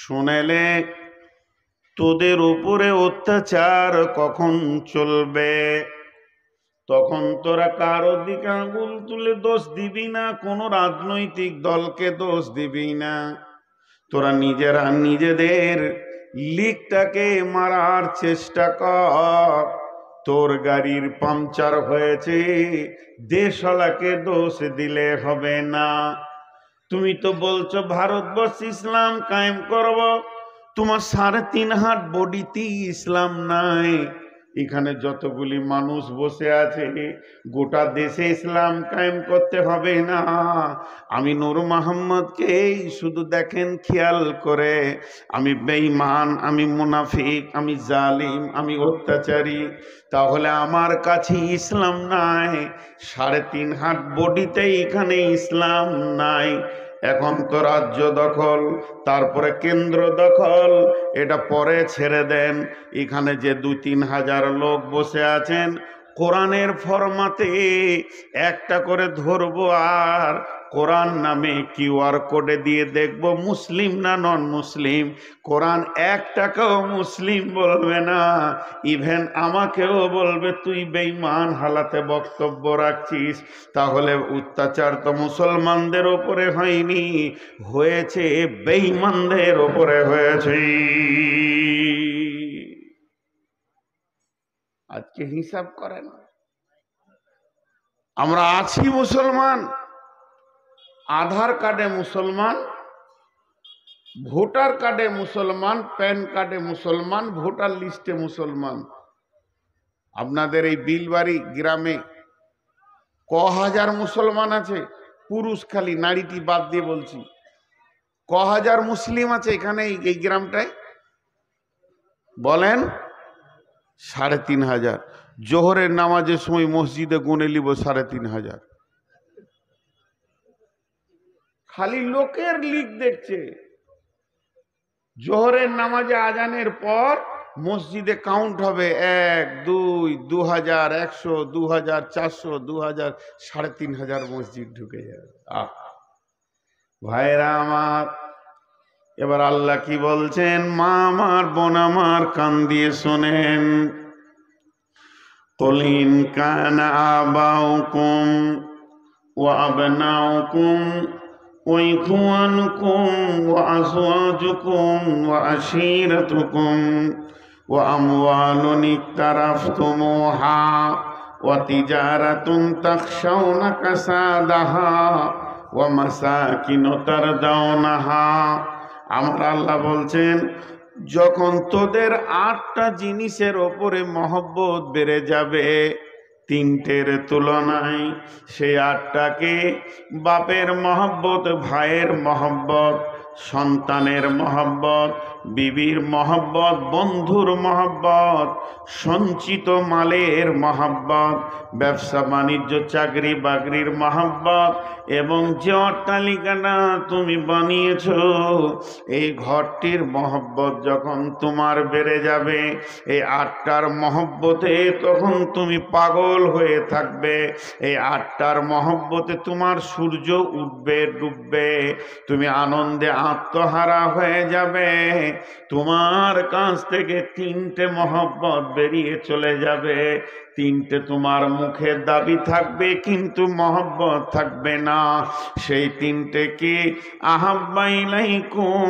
শুনেলে তোদের উপরে অত্যাচার কখন চলবে, তখন তোরা কারো দিকে আঙুল তুলে দোষ দিবি না, কোনো রাজনৈতিক দলকে দোষ দিবি না। তোরা নিজেরা নিজেদের লিকটাকে মারার চেষ্টা কর। তোর গাড়ির পাংচার হয়েছে, দেশওয়ালাকে দোষ দিলে হবে না। তুমি তো বলছো ভারতবর্ষ ইসলাম কায়েম করব, তোমার 3.5 হাত বডিতে ইসলাম নাই। এখানে যতগুলি মানুষ বসে আছে, গোটা দেশে ইসলাম কায়েম করতে হবে না। আমি নূর মোহাম্মদকে শুধু দেখেন খেয়াল করে, আমি বেঈমান, আমি মুনাফিক, আমি জালিম, আমি অত্যাচারী, তাহলে আমার কাছে ইসলাম নাই। 3.5 হাত বডিতে এখানে ইসলাম নাই। এখন তো রাজ্য দখল, তারপরে কেন্দ্র দখল, এটা পরে ছেড়ে দেন। এখানে যে 2-3 হাজার লোক বসে আছেন, কোরআনের ফরমাতে একটা করে ধরবো, আর কোরআন নামে কিউআর কোডে দিয়ে দেখবো মুসলিম না নন মুসলিম। কোরআন একটাকেও মুসলিম বলবে না, ইভেন আমাকেও বলবে তুই বেঈমান হালাতে বক্তব্য রাখছিস। তাহলে অত্যাচার তো মুসলমানদের ওপরে হয়নি, হয়েছে বেঈমানদের ওপরে হয়েছে। আজকে হিসাব করেন, আমরা আছি মুসলমান, আধার কার্ডে মুসলমান, ভোটার কার্ডে মুসলমান, প্যান কার্ডে মুসলমান, ভোটার লিস্টে মুসলমান। আপনাদের এই বিলবাড়ি গ্রামে হাজার মুসলমান আছে? পুরুষ খালি, নারীটি বাদ দিয়ে বলছি, হাজার মুসলিম আছে এখানে এই গ্রামটায়? বলেন। 3,500। জোহরের নামাজের সময় মসজিদে গুনে নিব 3,500। খালি লোকের লিক দেখছে। জোহরের নামাজে আজানের পর মসজিদে কাউন্ট হবে 1, 2, 2,000, 100, 2,000, 400, 2,000, 3,500 মসজিদ ঢুকে যাবে। ভাইরা আমার, এবার আল্লাহ কি বলছেন? মা আমার, বোন আমার, কান দিয়ে শোনেন। قل إن كان آباؤكم وأبناؤكم وإخوانكم وأزواجكم وعشيرتكم وأموال اقترفتموها وتجارة تخشون كسادها ومساكن ترضونها। আমার আল্লাহ বলছেন, যখন তোদের 8টা জিনিসের ওপরে মহব্বত বেড়ে যাবে 3টের তুলনায়, সেই 8টাকে বাপের মহব্বত, ভাইয়ের মহব্বত, সন্তানের মহব্বত, বিবির মহব্বত, বন্ধুর মহব্বত, সঞ্চিত মালের মহব্বত, ব্যবসা বাণিজ্য চাকরি বাকরির মহব্বত, এবং যে অট্টালিকাটা তুমি বানিয়েছ এই ঘরটির মহব্বত যখন তোমার বেড়ে যাবে, এই 8টার মহব্বতে তখন তুমি পাগল হয়ে থাকবে। এই 8টার মহব্বতে তোমার সূর্য উঠবে ডুববে, তুমি আনন্দে আত্মহারা হয়ে যাবে। তোমার কাছ থেকে 3টে মহব্বত বেরিয়ে চলে যাবে। 3টে তোমার মুখে দাবি থাকবে কিন্তু মহব্বত থাকবে না। সেই 3টে কি? আহাব্বা ইলাইকুম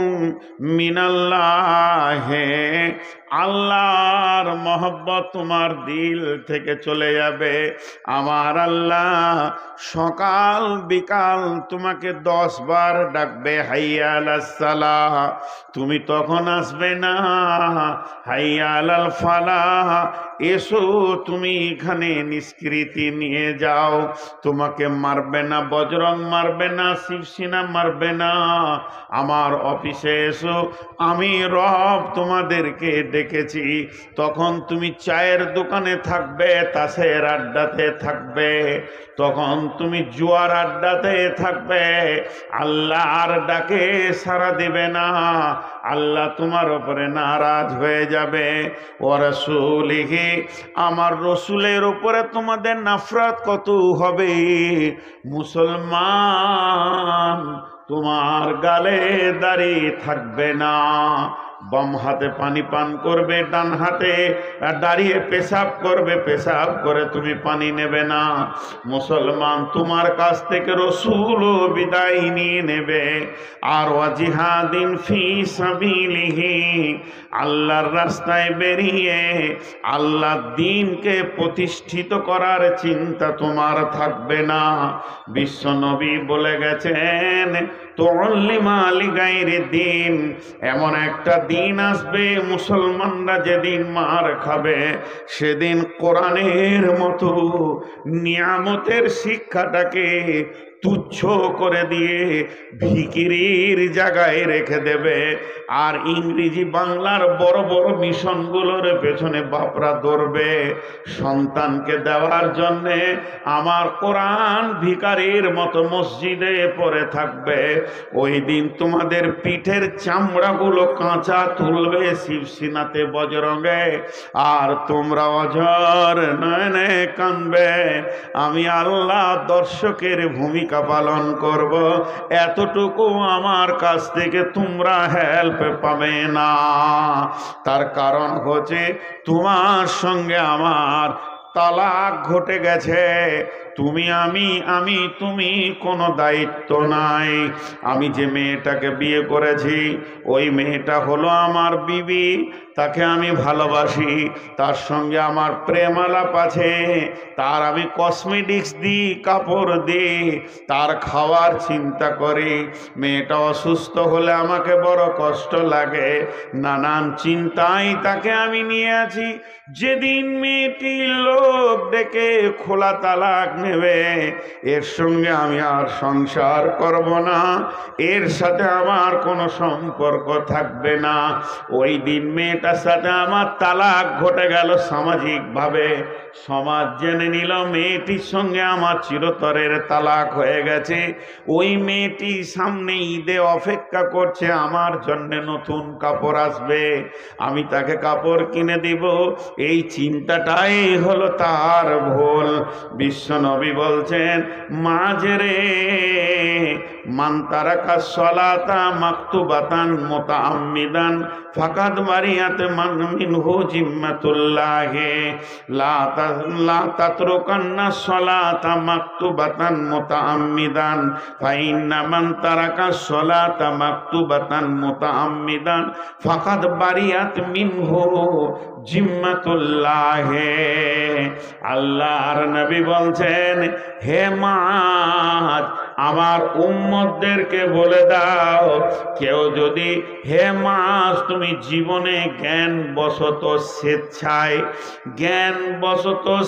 মিনাল্লাহে, আল্লাহর মহব্বত তোমার দিল থেকে চলে যাবে। আমার আল্লাহ সকাল বিকাল তোমাকে 10 বার ডাকবে, হাইয়া আলাস সালাহ, তুমি তখন আসবে না। হাইয়া আলাল ফালাহ, এসো তুমি এখানে নিষ্কৃতি নিয়ে যাও। তোমাকে মারবে না, বজরং মারবে না, শিবসেনা মারবে না। আমার অফিসে এসো, আমি রব তোমাদেরকে ডেকেছি। তখন তুমি চায়ের দোকানে থাকবে, তাসের আড্ডাতে থাকবে, তখন তুমি জুয়ার আড্ডাতে থাকবে। আল্লাহর ডাকে সাড়া দেবে না, আল্লাহ তোমার উপরে নারাজ হয়ে যাবে। ও রাসূলিহি, আমার রসুলের উপরে তোমাদের নাফরত কত হবে। মুসলমান তোমার গালে দাঁড়িয়ে থাকবে না। বাম হাতে পানি পান করবে, ডান হাতে দাঁড়িয়ে পেশাব করবে, পেশাব করে তুমি পানি নেবে না। মুসলমান, তোমার কাছ থেকে রসুলও বিদায় নিয়ে নেবে। আর ওয়াজিহাদিন ফি সাবিলিহি, আল্লাহর রাস্তায় বেরিয়ে আল্লাহর দ্বীনকে প্রতিষ্ঠিত করার চিন্তা তোমার থাকবে না। বিশ্ব নবী বলে গেছেন, তুআল্লিমা লিগাইরি দ্বীন, এমন একটা দিন আসবে মুসলমানরা যেদিন মার খাবে, সেদিন কোরআনের মতো নিয়ামতের শিক্ষাটাকে তুচ্ছ করে দিয়ে ভিকিরির জায়গায় রেখে দেবে। আর ইংরেজি বাংলার বড় বড় মিশনগুলোর পেছনে বাপরা দৌড়বে সন্তানকে দেওয়ার জন্যে। আমার কোরআন ভিখারির মতো মসজিদে পড়ে থাকবে। ওই দিন তোমাদের পিঠের চামড়াগুলো কাঁচা তুলবে শিবসিনাতে বজরঙ্গে, আর তোমরা অঝর নয়নে কানবে। আমি আল্লাহ দর্শকের ভূমিকা পালন করব, এতটুকু আমার কাছ থেকে তোমরা হেল্প পাবে না। তার কারণ হচ্ছে তোমার সঙ্গে আমার তালাক ঘটে গেছে। তুমি আমি তুমি কোনো দায়িত্ব নাই। আমি যে মেয়েটাকে বিয়ে করেছি, ওই মেয়েটা হলো আমার বিবি, তাকে আমি ভালোবাসি, তার সঙ্গে আমার প্রেম আলাপ আছে, তার আমি কসমেটিক্স দিই, কাপড় দিই, তার খাওয়ার চিন্তা করি। মেয়েটা অসুস্থ হলে আমাকে বড় কষ্ট লাগে, নানান চিন্তায় তাকে আমি নিয়ে আছি। যেদিন মেয়েটি লোক ডেকে খোলা তালাক নেবে, এর সঙ্গে আমি আর সংসার করব না, এর সাথে আমার কোনো সম্পর্ক থাকবে না। ওই দিন মেয়েটার সাথে আমার তালাক ঘটে গেল সামাজিকভাবে। সমাজ জেনে নিল মেয়েটির সঙ্গে আমার চিরতরের তালাক হয়ে গেছে। ওই মেয়েটি সামনে ঈদে অপেক্ষা করছে, আমার জন্য নতুন কাপড় আসবে, আমি তাকে কাপড় কিনে দিব। এই চিন্তাটাই হলো তার ভুল। বিশ্ব নবী বলছেন, মাজরে মান তারাকা সলাতা মাকতুবাতান মুতাআম্মিদান ফাকাদ বারিয়াত মান মিনহু জিম্মাতুল্লাহি লা তাতরুকান্না সলাতা মাকতুবাতান মুতাআম্মিদান ফাইন্না মান তারাকা সলাতা মাকতুবাতান মুতাআম্মিদান ফাকাদ বারিয়াত মিনহু জিম্মাতুল্লাহি। আল্লাহর নবী বলছেন, হে মাজ, আমার উম্মতদেরকে বলে দাও, কেউ যদি, হে মাজ, তুমি জীবনে জ্ঞানবশত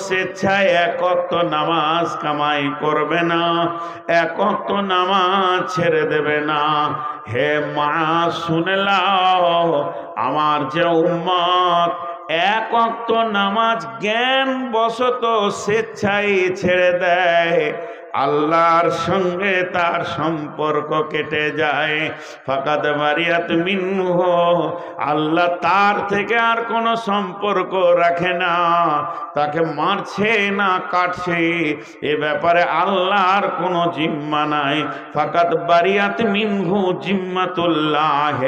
স্বেচ্ছায় এক ওয়াক্ত নামাজ কামাই করবে না, এক ওয়াক্ত নামাজ ছেড়ে দেবে না। হে মাজ, শুনে নাও, আমার যে উম্মত এক ওয়াক্ত নামাজ জ্ঞানবশত স্বেচ্ছায় ছেড়ে দেয়, আল্লাহর সঙ্গে তার সম্পর্ক কেটে যায়। ফাকাদ বারিয়াত মিনহু, আল্লাহ তার থেকে আর কোনো সম্পর্ক রাখে না, তাকে মারছে না কাটছে, এ ব্যাপারে আল্লাহর কোনো জিম্মা নাই। ফাকাদ বারিয়াত মিনহু জিম্মাতুল্লাহ,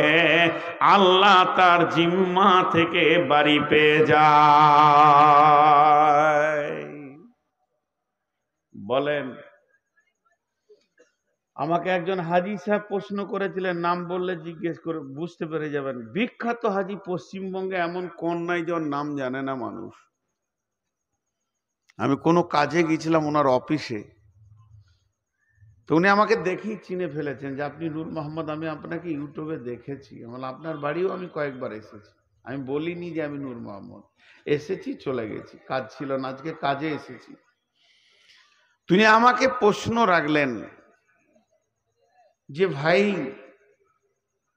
আল্লাহ তার জিম্মা থেকে বাড়ি পেয়ে যায়। বলেন, আমাকে একজন হাজী সাহেব প্রশ্ন করেছিলেন, নাম বললে জিজ্ঞেস করে বুঝতে পেরে যাবেন। বিখ্যাত হাজী পশ্চিমবঙ্গে এমন কোন নাই যার নাম জানে না মানুষ। আমি কোনো কাজে গেছিলাম ওনার অফিসে, তো উনি আমাকে দেখেই চিনে ফেলেছেন যে আপনি নূর মোহাম্মদ, আমি আপনাকে ইউটিউবে দেখেছি, আমার আপনার বাড়িও আমি কয়েকবার এসেছি। আমি বলিনি যে আমি নূর মোহাম্মদ, এসেছি চলে গেছি, কাজ ছিল না, আজকে কাজে এসেছি। তিনি আমাকে প্রশ্ন রাখলেন যে ভাই,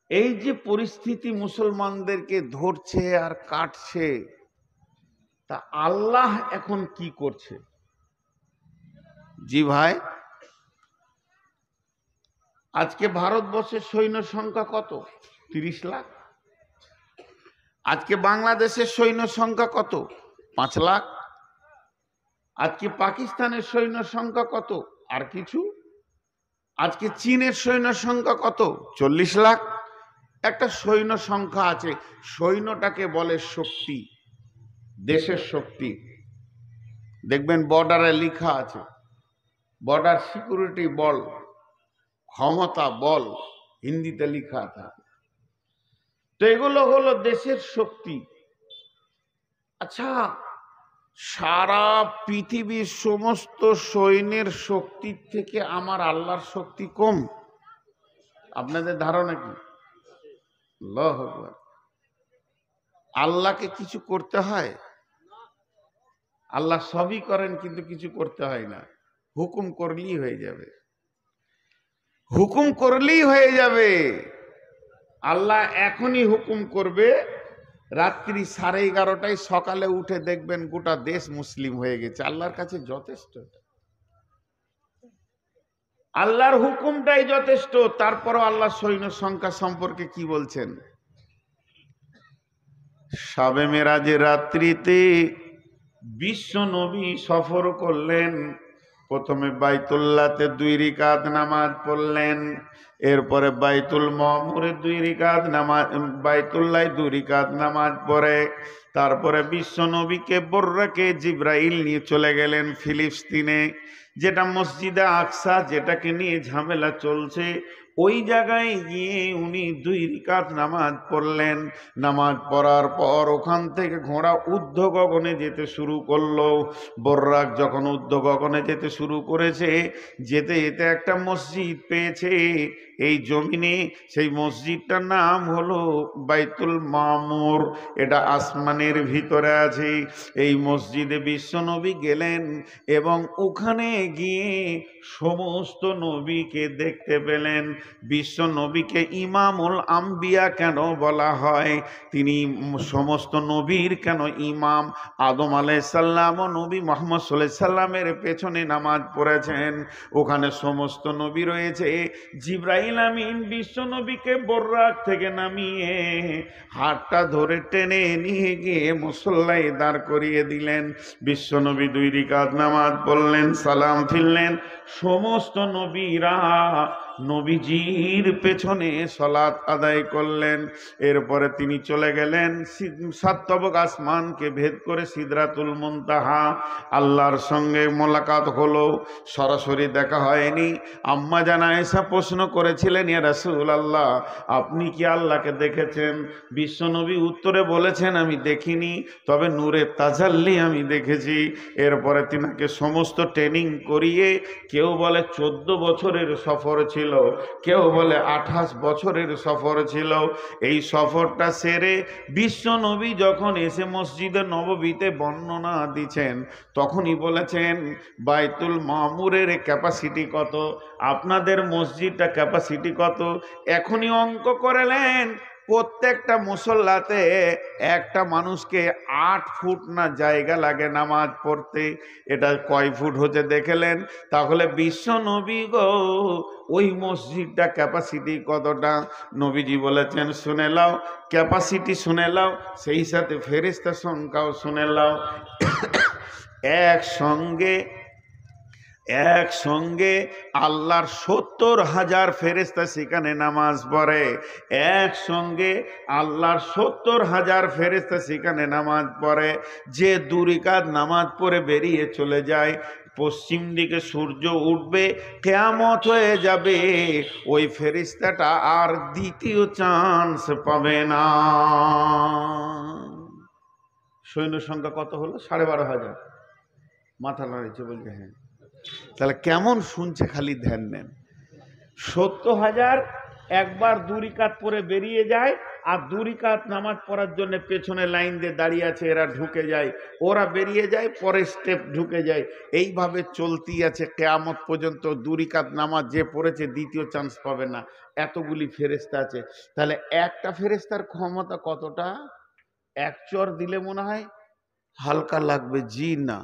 এই যে পরিস্থিতি মুসলমানদেরকে ধরছে আর কাটছে, তা আল্লাহ এখন কি করছে? জি ভাই, আজকে ভারতবর্ষের সৈন্য সংখ্যা কত? 30 লাখ। আজকে বাংলাদেশের সৈন্য সংখ্যা কত? 5 লাখ। আজকে পাকিস্তানের সৈন্য সংখ্যা কত? আর কিছু? আজকে চীনের সৈন্য সংখ্যা কত? 40 লাখ। একটা সৈন্য সংখ্যা আছে, সৈন্যটাকে বলে শক্তি, দেশের শক্তি। দেখবেন বর্ডারে লেখা আছে বর্ডার সিকিউরিটি বল, ক্ষমতা বল, হিন্দিতে লেখা থাকে। তো এগুলো হলো দেশের শক্তি। আচ্ছা, সারা পৃথিবীর সমস্ত সৈন্যের শক্তির থেকে আমার আল্লাহর শক্তি কম? আপনাদের ধারণা কি? আল্লাহু আকবার। আল্লাহকে কিছু করতে হয়? আল্লাহ সবই করেন, কিন্তু কিছু করতে হয় না, হুকুম করলেই হয়ে যাবে। হুকুম করলেই হয়ে যাবে। আল্লাহ এখনই হুকুম করবে, রাত্রি 11:30টায়, সকালে উঠে দেখবেন গোটা দেশ মুসলিম হয়ে গেছে। আল্লাহর কাছে যথেষ্ট, আল্লাহর হুকুমটাই যথেষ্ট। তারপরও আল্লাহ সৈন্য সংখ্যা সম্পর্কে কি বলছেন? শবে মেরাজের রাত্রিতে বিশ্ব নবী সফর করলেন। প্রথমে বাইতুল্লাহতে 2 রাকাত নামাজ পড়লেন, এরপরে বাইতুল মামুরে 2 রাকাত নামাজ, বাইতুল্লাহ 2 রাকাত নামাজ পড়ে তারপরে বিশ্ব নবীকে বর্রাকে জিব্রাইল নিয়ে চলে গেলেন ফিলিস্তিনে, যেটা মসজিদে আকসা, যেটাকে নিয়ে ঝামেলা চলছে। ওই জায়গায় গিয়ে উনি 2 রাকাত নামাজ পড়লেন। নামাজ পড়ার পর ওখান থেকে ঘোড়া ঊর্ধ্ব গগনে যেতে শুরু করলো। বর্রাক যখন ঊর্ধ্ব গগনে যেতে শুরু করেছে, যেতে যেতে একটা মসজিদ পেয়েছে এই জমিনে। সেই মসজিদটার নাম হলো বাইতুল মামুর, এটা আসমানের ভিতরে আছে। এই মসজিদে বিশ্বনবী গেলেন এবং ওখানে গিয়ে সমস্ত নবীকে দেখতে পেলেন। বিশ্ব নবীকে ইমামুল আম্বিয়া কেন বলা হয়? তিনি সমস্ত নবীর কেন ইমাম? আদম আলাইহিস সালাম ও নবী মুহাম্মদ সাল্লাল্লাহু আলাইহি সাল্লামের পেছনে নামাজ পড়েছেন, ওখানে সমস্ত নবী রয়েছে। জিবরাইল আমিন বিশ্ব নবীকে বর্রাক থেকে নামিয়ে হাতটা ধরে টেনে নিয়ে গিয়ে মুসল্লায় দাঁড় করিয়ে দিলেন। বিশ্ব নবী 2 রাকাত নামাজ পড়লেন, সালাম ফিরলেন। সমস্ত নবীরা নবীজির পেছনে সালাত আদায় করলেন। এরপরে তিনি চলে গেলেন 7 তবক আসমানকে ভেদ করে সিদরাতুল মুনতাহা। আল্লাহর সঙ্গে মোলাকাত হলো, সরাসরি দেখা হয়নি। আম্মা জান আয়েশা প্রশ্ন করেছিলেন, ইয়া রাসূলুল্লাহ, আপনি কি আল্লাহকে দেখেছেন? বিশ্বনবী উত্তরে বলেছেন, আমি দেখিনি, তবে নূরে তাজাল্লি আমি দেখেছি। এরপরে তিনাকে সমস্ত ট্রেনিং করিয়ে, কেউ বলে 14 বছরের সফর ছিল, কেউ বলে 28 বছরের সফর ছিল। এই সফরটা সেরে বিশ্ব নবী যখন এসে মসজিদে নববীতে বর্ণনা দিচ্ছেন, তখনই বলেছেন বাইতুল মামুরের ক্যাপাসিটি কত, আপনাদের মসজিদটা ক্যাপাসিটি কত। এখনই অঙ্ক করেলেন, প্রত্যেকটা মুসল্লাতে একটা মানুষকে 8 ফুট না জায়গা লাগে নামাজ পড়তে। এটা কয় ফুট হতে দেখলেন? তাহলে বিশ্ব নবী গো ওই মসজিদটা ক্যাপাসিটি কতটা? নবীজি বলেছেন, শুনে লাও, ক্যাপাসিটি শুনে লাও, সেই সাথে ফেরেশতা সংখ্যাও শুনে লাও। একসঙ্গে আল্লাহর 70,000 ফেরেশতা সেখানে নামাজ পড়ে। একসঙ্গে আল্লাহর 70,000 ফেরেশতা সেখানে নামাজ পড়ে। যে 2 রাকাত নামাজ পড়ে বেরিয়ে চলে যায়, পশ্চিম দিকে সূর্য উঠবে, কিয়ামত হয়ে যাবে, ওই ফেরেশতাটা আর দ্বিতীয় চান্স পাবে না। সৈন্য সংখ্যা কত হলো? 12,500। মাথা নাড়িয়েছে, বলছে হ্যাঁ। তাহলে কেমন শুনছে, খালি ধ্যান নেন। 70,000 একবার 2 রাকাত পরে বেরিয়ে যায়, আর 2 রাকাত নামাজ পড়ার জন্য পেছনে লাইন দিয়ে দাঁড়িয়ে আছে, এরা ঢুকে যায়, ওরা বেরিয়ে যায়, পরের স্টেপ ঢুকে যায়। এইভাবে চলতেই আছে কিয়ামত পর্যন্ত। 2 রাকাত নামাজ যে পড়েছে দ্বিতীয় চান্স পাবে না। এতগুলি ফেরেশতা আছে। তাহলে একটা ফেরেশতার ক্ষমতা কতটা? 1 চর দিলে মনে হয় হালকা লাগবে, জি না।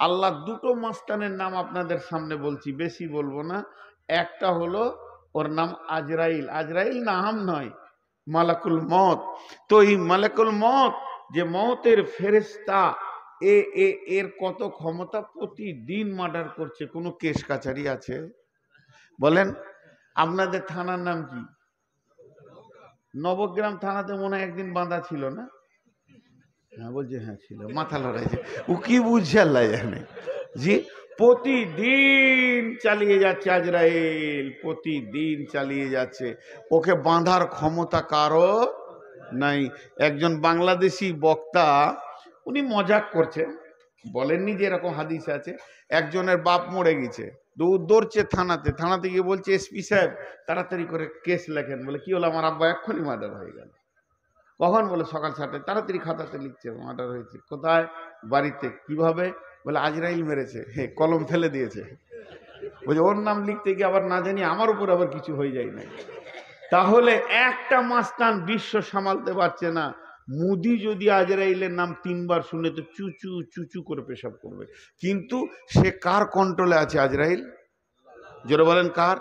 আল্লাহ 2টো মাস্তানের নাম আপনাদের সামনে বলছি, বেশি বলবো না। একটা হলো, ওর নাম আজরাইল। আজরাইল নাম নয়, মালাকুল মত। তো এই মালাকুল মত যে মতের ফেরেশতা, এর কত ক্ষমতা? প্রতিদিন মার্ডার করছে। কোনো কেস কাছারি আছে? বলেন আপনাদের থানার নাম কি? নবগ্রাম থানাতে মনে হয় একদিন বাঁধা ছিল না? হ্যাঁ বলছে হ্যাঁ ছিল, মাথা লড়াইছে, ও কি বুঝছে আল্লাহ জানে। জি, প্রতিদিন চালিয়ে যাচ্ছে আজরাইল, প্রতিদিন চালিয়ে যাচ্ছে, ওকে বাঁধার ক্ষমতা কারো নাই। একজন বাংলাদেশি বক্তা উনি মজাক করছেন, বলেননি যে এরকম হাদিস আছে, একজনের বাপ মরে গেছে, দৌড়ছে থানাতে গিয়ে বলছে এসপি সাহেব তাড়াতাড়ি করে কেস লেখেন। বলে কি হলো? আমার আব্বা এক্ষুনি মার্ডার হয়ে গেল। কখন? বলে সকাল 7টায়। তাড়াতাড়ি খাতাতে লিখছে মার্ডার হয়েছে। কোথায়? বাড়িতে। কিভাবে? বলে আজরাইল মেরেছে, হে কলম ফেলে দিয়েছে। বলছে ওর নাম লিখতে গিয়ে আবার না জানি আমার উপর আবার কিছু হয়ে যায় না। তাহলে একটা মাস্তান বিশ্ব সামালতে পারছে না, মুদি যদি আজরাইলের নাম 3বার শুনে তো চুচু চুচু করে পেশাব করবে। কিন্তু সে কার কন্ট্রোলে আছে আজরাইল? জোরে বলেন কার?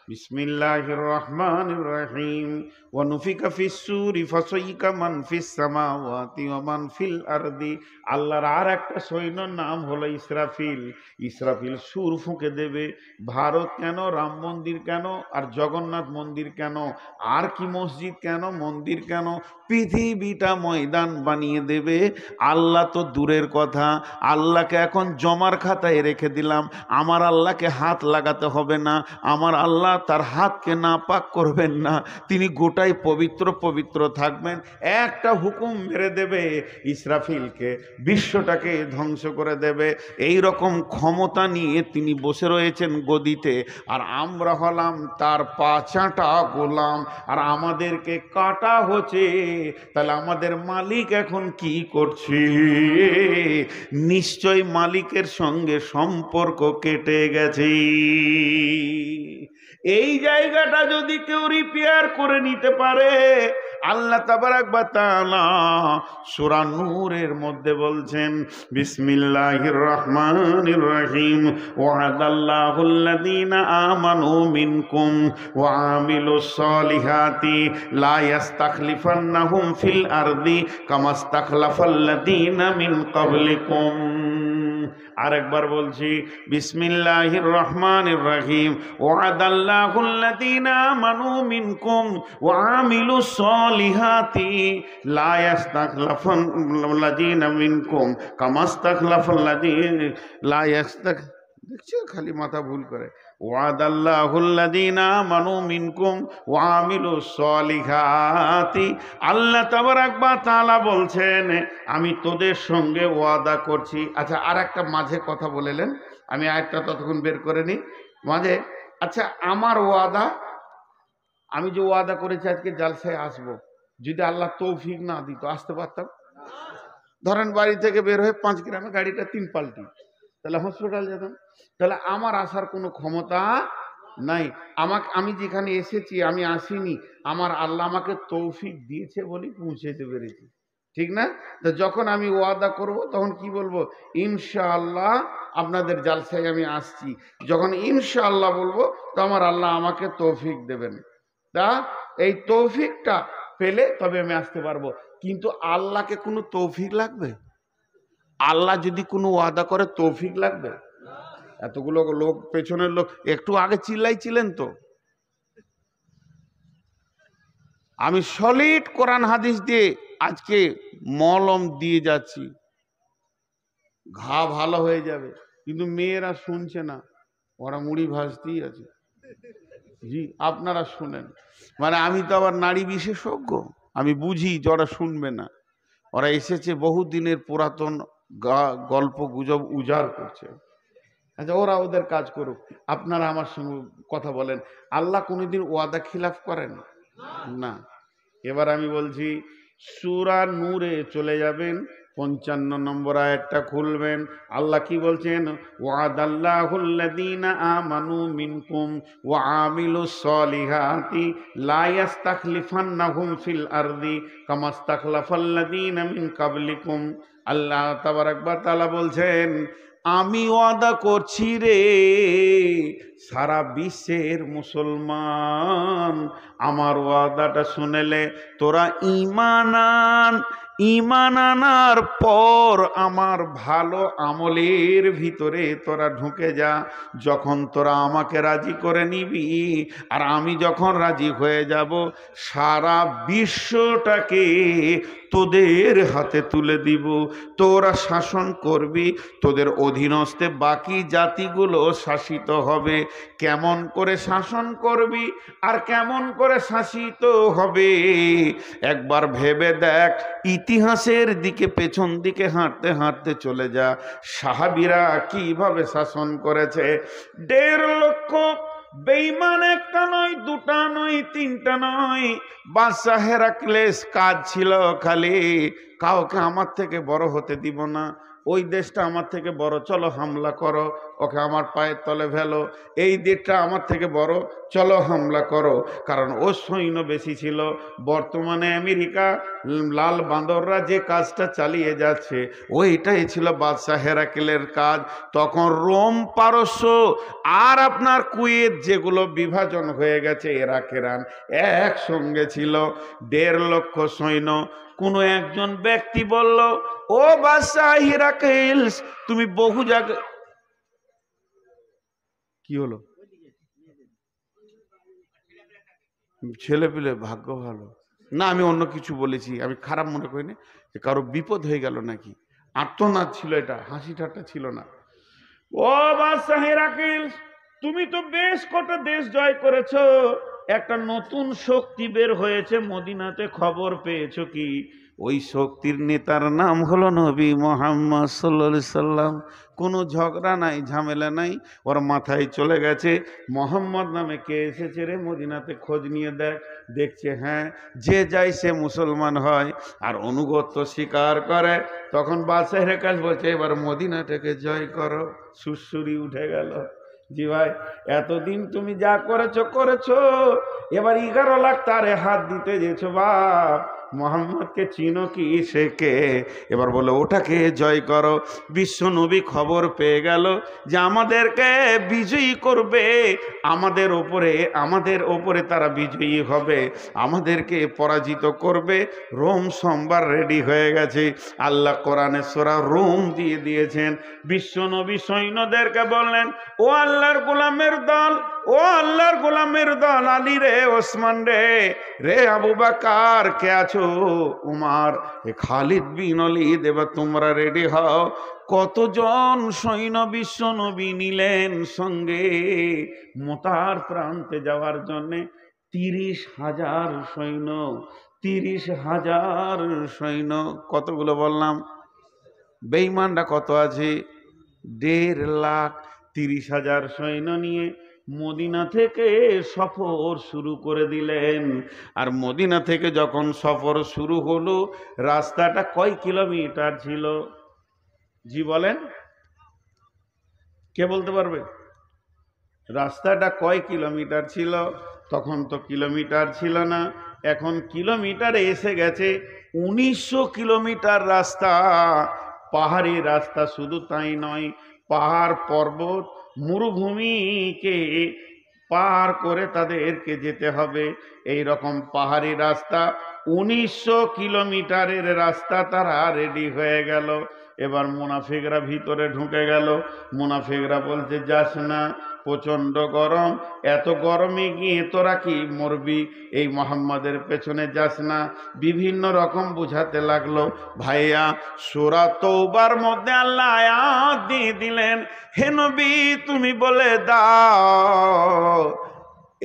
বিসমিল্লাহির রহমানির রহিম। ওয়া নুফিকা ফিস সূরি ফাসাইকা মান ফিস সামাওয়াতি ওয়া মান ফিল আরদি। আল্লাহর আর একটা সৈন্যর নাম হলো ইসরাফিল। ইসরাফিল সুর ফুঁকে দেবে। ভারত কেন, রাম মন্দির কেন, আর জগন্নাথ মন্দির কেন, আর কি মসজিদ কেন, মন্দির কেন, পৃথিবীটা ময়দান বানিয়ে দেবে। আল্লাহ তো দূরের কথা, আল্লাহকে এখন জমার খাতায় রেখে দিলাম। আমার আল্লাহকে হাত লাগাতে হবে না, আমার আল্লাহ তার হাতকে নাপাক করবেন না, তিনি গোটাই পবিত্র পবিত্র থাকবেন। একটা হুকুম মেরে দেবে ইসরাফিলকে, বিশ্বটাকে ধ্বংস করে দেবে। এই রকম ক্ষমতা নিয়ে তিনি বসে রয়েছেন গদিতে, আর আমরা হলাম তার পাচাটা গোলাম, আর আমাদেরকে কাটা হচ্ছে। তাহলে আমাদের মালিক এখন কি করছে? নিশ্চয় মালিকের সঙ্গে সম্পর্ক কেটে গেছে। এই জায়গাটা যদি কেউ রিপেয়ার করে নিতে পারে, আল্লাহ তাবারাক ওয়া তাআলা সূরা নূরের মধ্যে বলছেন বিসমিল্লাহির রহমানির রহিম। ওয়াদাল্লাহুল্লাযীনা আমানু মিনকুম ওয়া আমিলুস সলিহাতি লা ইস্তাখলিফান্নাহুম ফিল আরদি কামা ইস্তাখলাফাল্লাযীনা মিন ক্বাবলিকুম। আরেকবার বলছি বিসমিল্লাহির রহমানির রহিম। ওয়াদাল্লাহুল্লাযীনা আমানু মিনকুম ওয়া আমিলুস সলিহাতি লা ইস্তাখলাফাল্লাযীনা মিনকুম কামা ইস্তাখলাফাল্লাযীনা লা ইস্তাখ দেখছো খালি মাথা ভুল করে। ওয়াদাল্লাহুল্লাযীনা আমানু মিনকুম ওয়া আমিলুস সলিহাতি। আল্লাহ তাবারাক ওয়া তাআলা বলছেন আমি তোদের সঙ্গে ওয়াদা করছি। আচ্ছা আর একটা মাঝে কথা বলেলেন, আমি আরেকটা ততক্ষণ বের করে নিই মাঝে। আচ্ছা আমার ওয়াদা, আমি যে ওয়াদা করেছি আজকে জালসায় আসবো, যদি আল্লাহ তৌফিক না দিত আসতে পারতাম? ধরেন বাড়ি থেকে বের হয়ে 5 গ্রামে গাড়িটা 3 পাল্টি, তাহলে হসপিটাল যেতাম। তাহলে আমার আসার কোনো ক্ষমতা নাই। আমি যেখানে এসেছি আমি আসিনি, আমার আল্লাহ আমাকে তৌফিক দিয়েছে বলে পৌঁছাইতে পেরেছি, ঠিক না? তো যখন আমি ওয়াদা করব তখন কি বলবো? ইনশাআল্লাহ আপনাদের জালসায় আমি আসছি। যখন ইনশাআল্লাহ বলবো তো আমার আল্লাহ আমাকে তৌফিক দেবেন। তা এই তৌফিকটা পেলে তবে আমি আসতে পারবো। কিন্তু আল্লাহকে কোনো তৌফিক লাগবে? আল্লাহ যদি কোনো ওয়াদা করে তৌফিক লাগবে? এতগুলো লোক, পেছনের লোক একটু আগে চিল্লাইছিলেন তো। আমি সলিড কোরআন হাদিস দিয়ে আজকে মলম দিয়ে যাচ্ছি, ঘা ভালো হয়ে যাবে। কিন্তু মেয়েরা শুনছে না, ওরা মুড়ি ভাজতেই আছে। জি আপনারা শুনেন, মানে আমি তো আবার নারী বিশেষজ্ঞ, আমি বুঝি যে ওরা শুনবে না। ওরা এসেছে বহু দিনের পুরাতন গল্প গুজব উজাড় করছে। আচ্ছা ওরা ওদের কাজ করুক, আপনারা আমার সঙ্গে কথা বলেন। আল্লাহ কোনোদিন ওয়াদা খিলাফ করেন না। এবার আমি বলছি সূরা নূরে চলে যাবেন, 55 নম্বর আয়াতটা খুলবেন। আল্লাহ কি বলছেন? ওয়াদাল্লাহুল্লাযীনা আমানু মিনকুম ওয়া আমিলুস সলিহাতি লা ইস্তাখলিফান্নাহুম ফিল আরদি কামা ইস্তাখলাফাল্লাযীনা মিন ক্বাবলিকুম। আল্লাহ তাবারাক ওয়া তাআলা বলছেন আমি ওয়াদা করছি রে সারা বিশ্বের মুসলমান, আমার ওয়াদাটা শুনেলে তোরা ঈমান আন। ঈমান আনার পর আমার ভালো আমলের ভিতরে তোরা ঢুকে যা। যখন তোরা আমাকে রাজি করে নিবি আর আমি যখন রাজি হয়ে যাব, সারা বিশ্বটাকে তোদের হাতে তুলে দিব, তোরা শাসন করবি, তোদের অধীনস্থে বাকি জাতিগুলো শাসিত হবে। কেমন করে শাসন করবি আর কেমন করে শাসিত হবে একবার ভেবে দেখ। ইতিহাসের দিকে পেছন দিকে হাঁটতে হাঁটতে চলে যা, সাহাবীরা কিভাবে শাসন করেছে। ১.৫ লক্ষ বেঈমান, একটা নয়, দুটা নয়, তিনটা নয়। বাদশা হেরাক্লেস কাজ ছিল খালি কাউকে আমার থেকে বড় হতে দিব না, ওই দেশটা আমার থেকে বড়, চলো হামলা করো, ওকে আমার পায়ের তলে ফেলো। এই দেশটা আমার থেকে বড়, চলো হামলা করো। কারণ ও সৈন্য বেশি ছিল। বর্তমানে আমেরিকা লাল বাঁদররা যে কাজটা চালিয়ে যাচ্ছে, ওইটাই ছিল বাদশা হেরাক্লের কাজ। তখন রোম, পারস্য আর আপনার কুয়েত যেগুলো বিভাজন হয়ে গেছে, ইরাক, ইরান একসঙ্গে ছিল। ১.৫ লক্ষ সৈন্য। কোনো একজন ব্যক্তি বলল, ও বাদশা হিরাক্লিস, তুমি বহু জায়গায়। কি হলো? ছেলে পেলে ভাগ্য ভালো না, আমি অন্য কিছু বলেছি, আমি খারাপ মনে করিনি যে কারো বিপদ হয়ে গেল নাকি। আর্তনাদ ছিল, এটা হাসি ঠাট্টা ছিল না। ও বাদশা হিরাক্লিস, তুমি তো বেশ কটা দেশ জয় করেছো, একটা নতুন শক্তি বের হয়েছে মদিনাতে, খবর পেয়েছো কি? ওই শক্তির নেতার নাম হলো নবী মুহাম্মদ সাল্লাল্লাহু আলাইহি সাল্লাম। কোনো ঝগড়া নাই, ঝামেলা নাই, ওর মাথায় চলে গেছে মোহাম্মদ নামে কে এসেছে রে মদিনাতে, খোঁজ নিয়ে দেখ। দেখছে হ্যাঁ, যে যায় সে মুসলমান হয় আর অনুগত্য স্বীকার করে। তখন বাদশা হিরাক্লিস বলছে, এবার মদিনাটাকে জয় করো। সুরসুরি উঠে গেল। জি ভাই, এতদিন তুমি যা করেছো করেছো, এবার 11 লাখ তারে হাত দিতে যেছো বাপ। মোহাম্মদকে চিনো কি, সে কে? এবার বলে ওটাকে জয় করো। বিশ্ব নবী খবর পেয়ে গেল যে আমাদেরকে বিজয়ী করবে, আমাদের ওপরে তারা বিজয়ী হবে, আমাদেরকে পরাজিত করবে। রোম সোমবার রেডি হয়ে গেছে। আল্লাহ কোরআনে সূরা রোম দিয়ে দিয়েছেন। বিশ্ব নবী সৈন্যদেরকে বললেন, ও আল্লাহর গোলামের দল, ও আল্লাহর গোলামের দল, আলী রে, ওসমান রে, রে আবু বকর, কে আছো? উমার, এ খালিদ বিন ওলীদ, এবার তোমরা রেডি হও। কতজন সৈন্য বিশ্ব নবী নিলেন সঙ্গে মোতার প্রান্তে যাওয়ার জন্যে? 30,000 সৈন্য। 30,000 সৈন্য। কতগুলো বললাম? বেঈমানরা কত আছে? 1.5 লাখ। 30,000 সৈন্য নিয়ে মদিনা থেকে সফর শুরু করে দিলেন। আর মদিনা থেকে যখন সফর শুরু হলো, রাস্তাটা কয় কিলোমিটার ছিল? জি বলেন, কে বলতে পারবে? রাস্তাটা কয় কিলোমিটার ছিল? তখন তো কিলোমিটার ছিল না, এখন কিলোমিটারে এসে গেছে। 1900 কিলোমিটার রাস্তা, পাহাড়ি রাস্তা। শুধু তাই নয়, পাহাড়, পর্বত, মরুভূমিকে পার করে তাদেরকে যেতে হবে। এই রকম পাহাড়ি রাস্তা, 1900 কিলোমিটারের রাস্তা তারা রেডি হয়ে গেল। এবার মুনাফিকরা ভিতরে ঢুকে গেল। মুনাফিকরা বলছে, যাস না, প্রচন্ড গরম, এত গরমে গিয়ে তোরা কি মরবি, এই মোহাম্মদের পেছনে যাস না। বিভিন্ন রকম বুঝাতে লাগলো। ভাইয়া, সূরা তওবার মধ্যে আল্লাহ আয়াত দিয়ে দিলেন, হে নবী তুমি বলে দাও,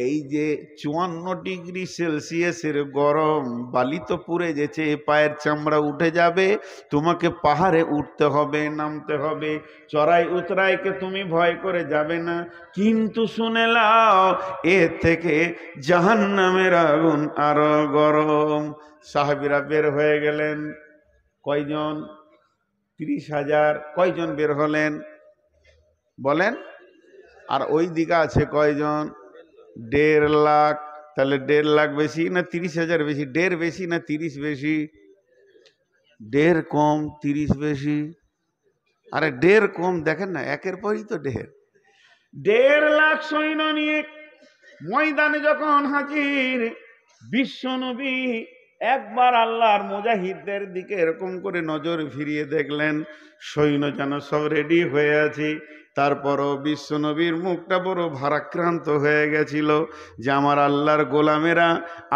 এই যে 54 ডিগ্রি সেলসিয়াসের গরম, বালি তো পুড়ে গেছে, পায়ের চামড়া উঠে যাবে, তোমাকে পাহাড়ে উঠতে হবে, নামতে হবে, চড়াই উতরাইকে তুমি ভয় করে যাবে না। কিন্তু শুনে নাও, এর থেকে জাহান্নামের আগুন আরো গরম। সাহাবীরা বের হয়ে গেলেন। কয়জন? 30,000। কয়জন বের হলেন বলেন? আর ওই দিকে আছে কয়জন? 1.5 লাখ। তাহলে 1.5 লাখ বেশি না 30,000 বেশি? 1.5 বেশি না 30 বেশি? 1.5 কম, 30 বেশি। আরে 1.5 কম, দেখেন না, একের পরই তো 1.5। 1.5 লাখ সৈন্য নিয়ে ময়দানে যখন হাজির বিশ্ব নবী, একবার আল্লাহর মুজাহিদদের দিকে এরকম করে নজর ফিরিয়ে দেখলেন, সৈন্য যেন সব রেডি হয়ে আছে। তারপরও বিশ্বনবীর মুখটা বড় ভারাক্রান্ত হয়ে গেছিল যে আমার আল্লাহর গোলামেরা,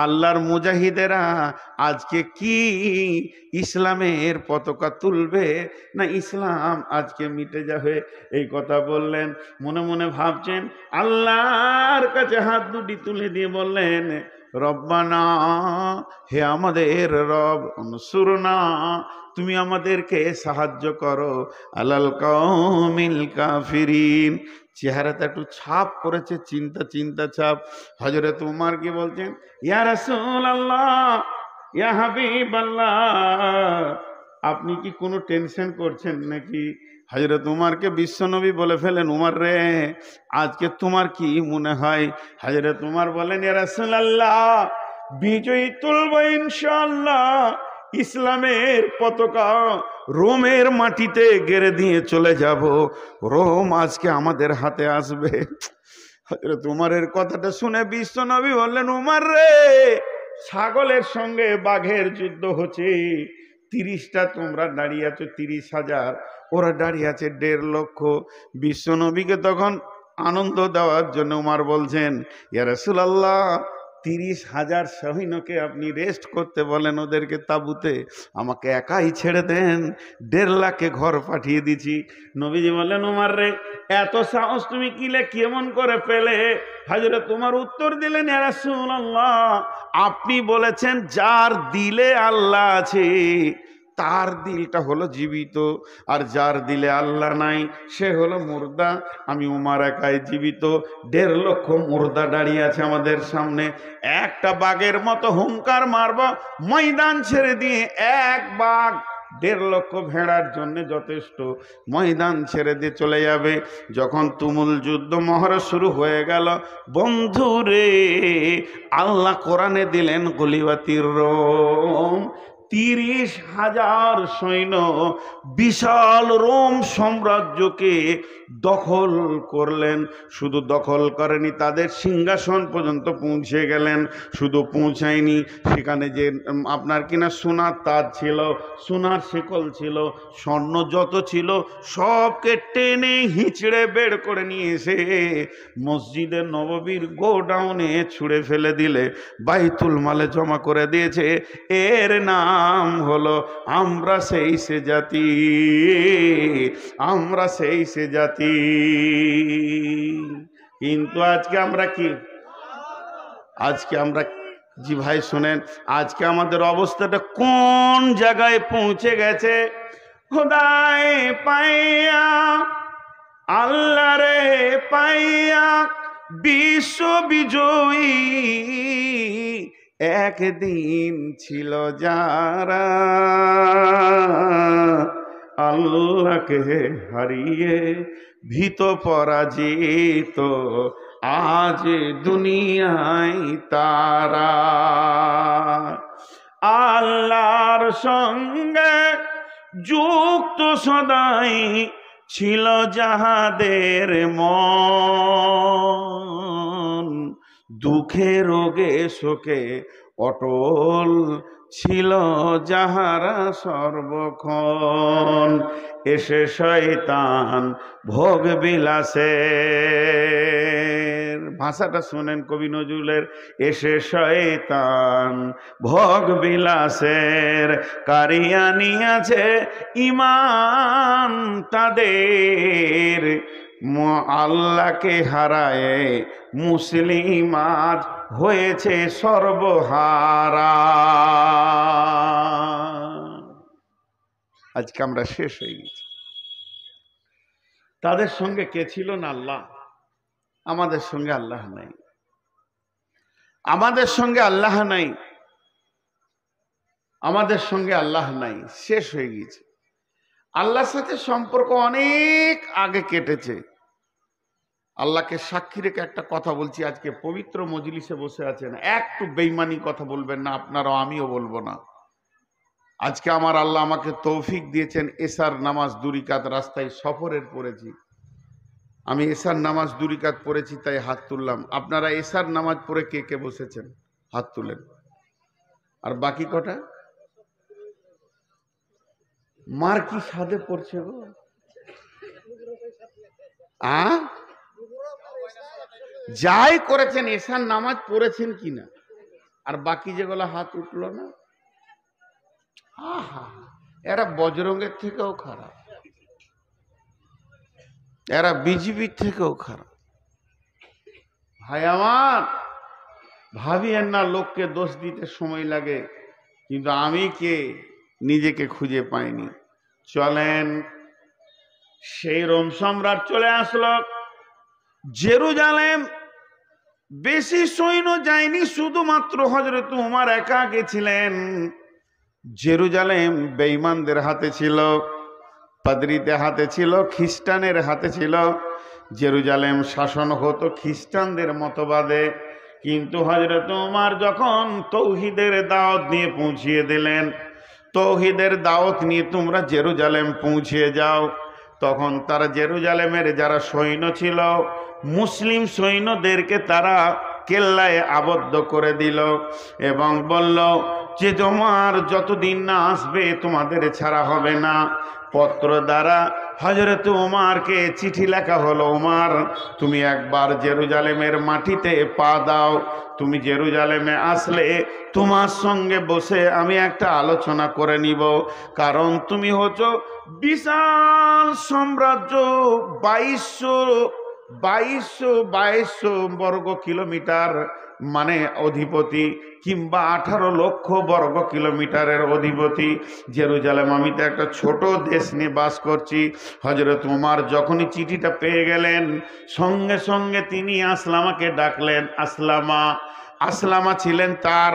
আল্লাহর মুজাহিদেরা আজকে কি ইসলামের পতাকা তুলবে না ইসলাম আজকে মিটে যাবে। এই কথা বললেন, মনে মনে ভাবছেন, আল্লাহর কাছে হাত দুটি তুলে দিয়ে বললেন, রব্বানা, হে আমাদের রব, অনসুরনা, তুমি আমাদেরকে সাহায্য করো, আলাল কওমিল কাফিরিন। চেহারাটা একটু ছাপ করেছে, চিন্তা চিন্তা ছাপ। হযরত উমর কি বলছেন, ইয়া রাসূলুল্লাহ, ইয়া হাবিবাল্লাহ, আপনি কি কোনো টেনশন করছেন নাকি? হযরত উমরকে বিশ্বনবী বলে ফেলেন, উমর রে, আজকে তোমার কি মনে হয়? হযরত উমর বলেন, ইয়া রাসূলুল্লাহ, বিজয়ী তুলব ইনশাআল্লাহ, ইসলামের পতাকা রোমের মাটিতে গেড়ে দিয়ে চলে যাব, রোম আজকে আমাদের হাতে আসবে। হযরত উমরের কথাটা শুনে বিশ্বনবী বললেন, উমর রে, ছাগলের সঙ্গে বাঘের যুদ্ধ হচ্ছে, 30টা তোমরা দাঁড়িয়ে আছো 30,000, ওরা দাঁড়িয়ে আছে 1.5 লক্ষ। বিশ্বনবীকে তখন আনন্দ দেওয়ার জন্য উমর বলছেন, ইয়া রাসূলুল্লাহ, 30,000 সৈন্যকে আপনি রেস্ট করতে বলেন, ওদেরকে তাঁবুতে, আমাকে একাই ছেড়ে দেন, 1.5 লাখে ঘর পাঠিয়ে দিছি। নবীজি বললেন, উমর রে, এত সাহস তুমি কিলে কেমন করে পেলে? হযরত উমর উত্তর দিলেন, ইয়া রাসূলুল্লাহ, আপনি বলেছেন যার দিলে আল্লাহ আছে তার দিলটা হলো জীবিত, আর যার দিলে আল্লাহ নাই সে হলো মুর্দা। আমি উমর একাই জীবিত, 1.5 লক্ষ মুর্দা দাঁড়িয়ে আছে আমাদের সামনে। একটা বাঘের মতো হুঙ্কার মারব, ময়দান ছেড়ে দিয়ে, এক বাঘ 1.5 লক্ষ ভেড়ার জন্য যথেষ্ট, ময়দান ছেড়ে দিয়ে চলে যাবে। যখন তুমুল যুদ্ধ মহড়া শুরু হয়ে গেল, বন্ধুরে, আল্লাহ কোরআনে দিলেন গলিবাতির রোম, 30,000 সৈন্য বিশাল রোম সাম্রাজ্যকে দখল করলেন। শুধু দখল করেনি, তাদের সিংহাসন পর্যন্ত পৌঁছে গেলেন। শুধু পৌঁছায়নি, সেখানে যে আপনার কিনা সোনার তাজ ছিল, সোনার শিকল ছিল, স্বর্ণ যত ছিল সবকে টেনে হিঁচড়ে বের করে নিয়ে এসে মসজিদে নববীর গোডাউনে ছুঁড়ে ফেলে দিলে বাইতুল মালে জমা করে দিয়েছে। এর নাম হলো আমরা সেই সে জাতি, আমরা সেই সে জাতি। কিন্তু আজকে আমরা কি, আজকে আমরা, জি ভাই শুনেন, আজকে আমাদের অবস্থাটা কোন জায়গায় পৌঁছে গেছে? খোদায় পাইয়া, আল্লাহ রে পাইয়া, বিশ্ব বিজয়ী একদিন ছিল যারা, আল্লাহকে হারিয়ে ভীত পরাজিত আজ দুনিয়ায় তারা। আল্লাহর সঙ্গে যুক্ত সদাই ছিল যাহাদের মন, দুঃখে রোগে শোকে অটল ছিল যাহারা সর্বক্ষণ। এসে শয়তান ভোগ বিলাসের, ভাষাটা শোনেন কবি নজরুলের, এসে শয়তান ভোগ বিলাসের কারিয়ানিয়াছে ইমান তাদের, আল্লাহকে হারায় মুসলিম আজ হয়েছে সর্বহারা। আজকে আমরা শেষ হয়ে গেছি। তাদের সঙ্গে কে ছিল না আল্লাহ, আমাদের সঙ্গে আল্লাহ নাই, আমাদের সঙ্গে আল্লাহ নাই, আমাদের সঙ্গে আল্লাহ নাই, শেষ হয়ে গেছে। আল্লাহর সাথে সম্পর্ক অনেক আগে কেটেছে। আল্লাহকে সাক্ষী রেখে একটা কথা বলছি, আজকে পবিত্র মজলিসে বসে আছেন, একটু বেঈমানি কথা বলবেন না, আপনারাও, আমিও বলবো না। আজকে আমার আল্লাহ আমাকে তৌফিক দিয়েছেন, এশার নামাজ 2 রাকাত রাস্তায় সফরের পড়েছি, আমি এশার নামাজ 2 রাকাত পড়েছি, তাই হাত তুললাম। আপনারা এশার নামাজ পড়ে কে কে বসেছেন হাত তুলেন। আর বাকি কটা মার কি সাধে পড়ছে গো? যাই করেছেন এশার নামাজ পড়েছেন কিনা, আর বাকি যেগুলো হাত উঠলো না, আহা, এরা বজরঙ্গের থেকেও খারাপ, এরা বিজেপির থেকেও খারাপ। ভাই আমার, ভাবিয়েন না লোককে দোষ দিতে সময় লাগে, কিন্তু আমি কে নিজেকে খুঁজে পাইনি। চলেন, সেই রোম সম্রাট চলে আসলো জেরুজালেম। বেশি সৈন্য যায়নি, শুধুমাত্র হযরত উমর একা গেছিলেন। জেরুজালেম বেঈমানদের হাতে ছিল, পাদ্রীদের হাতে ছিল, খ্রিস্টানের হাতে ছিল। জেরুজালেম শাসন হতো খ্রিস্টানদের মতবাদে। কিন্তু হযরত উমর যখন তৌহিদের দাওয়াত নিয়ে পৌঁছিয়ে দিলেন, তৌহিদের দাওয়াত নিয়ে তোমরা জেরুজালেম পৌঁছিয়ে যাও, তখন তারা জেরুজালেমের যারা সৈন্য ছিল, মুসলিম সৈন্যদেরকে তারা কেল্লায় আবদ্ধ করে দিল এবং বলল যে তোমার যতদিন না আসবে তোমাদের ছাড়া হবে না। পত্র দ্বারা হযরত উমরকে চিঠি লেখা হলো, উমর তুমি একবার জেরুজালেমের মাটিতে পা দাও, তুমি জেরুজালেমে আসলে তোমার সঙ্গে বসে আমি একটা আলোচনা করে নিব, কারণ তুমি হচ্ছ বিশাল সাম্রাজ্য, 2200 বর্গ কিলোমিটার মানে অধিপতি, কিংবা 18 লক্ষ বর্গ কিলোমিটারের অধিপতি। জেরুজালেম আমি তো একটা ছোট দেশ নিয়ে বাস করছি। হযরত উমর যখনই চিঠিটা পেয়ে গেলেন, সঙ্গে সঙ্গে তিনি আসলামাকে ডাকলেন। আসলামা ছিলেন তার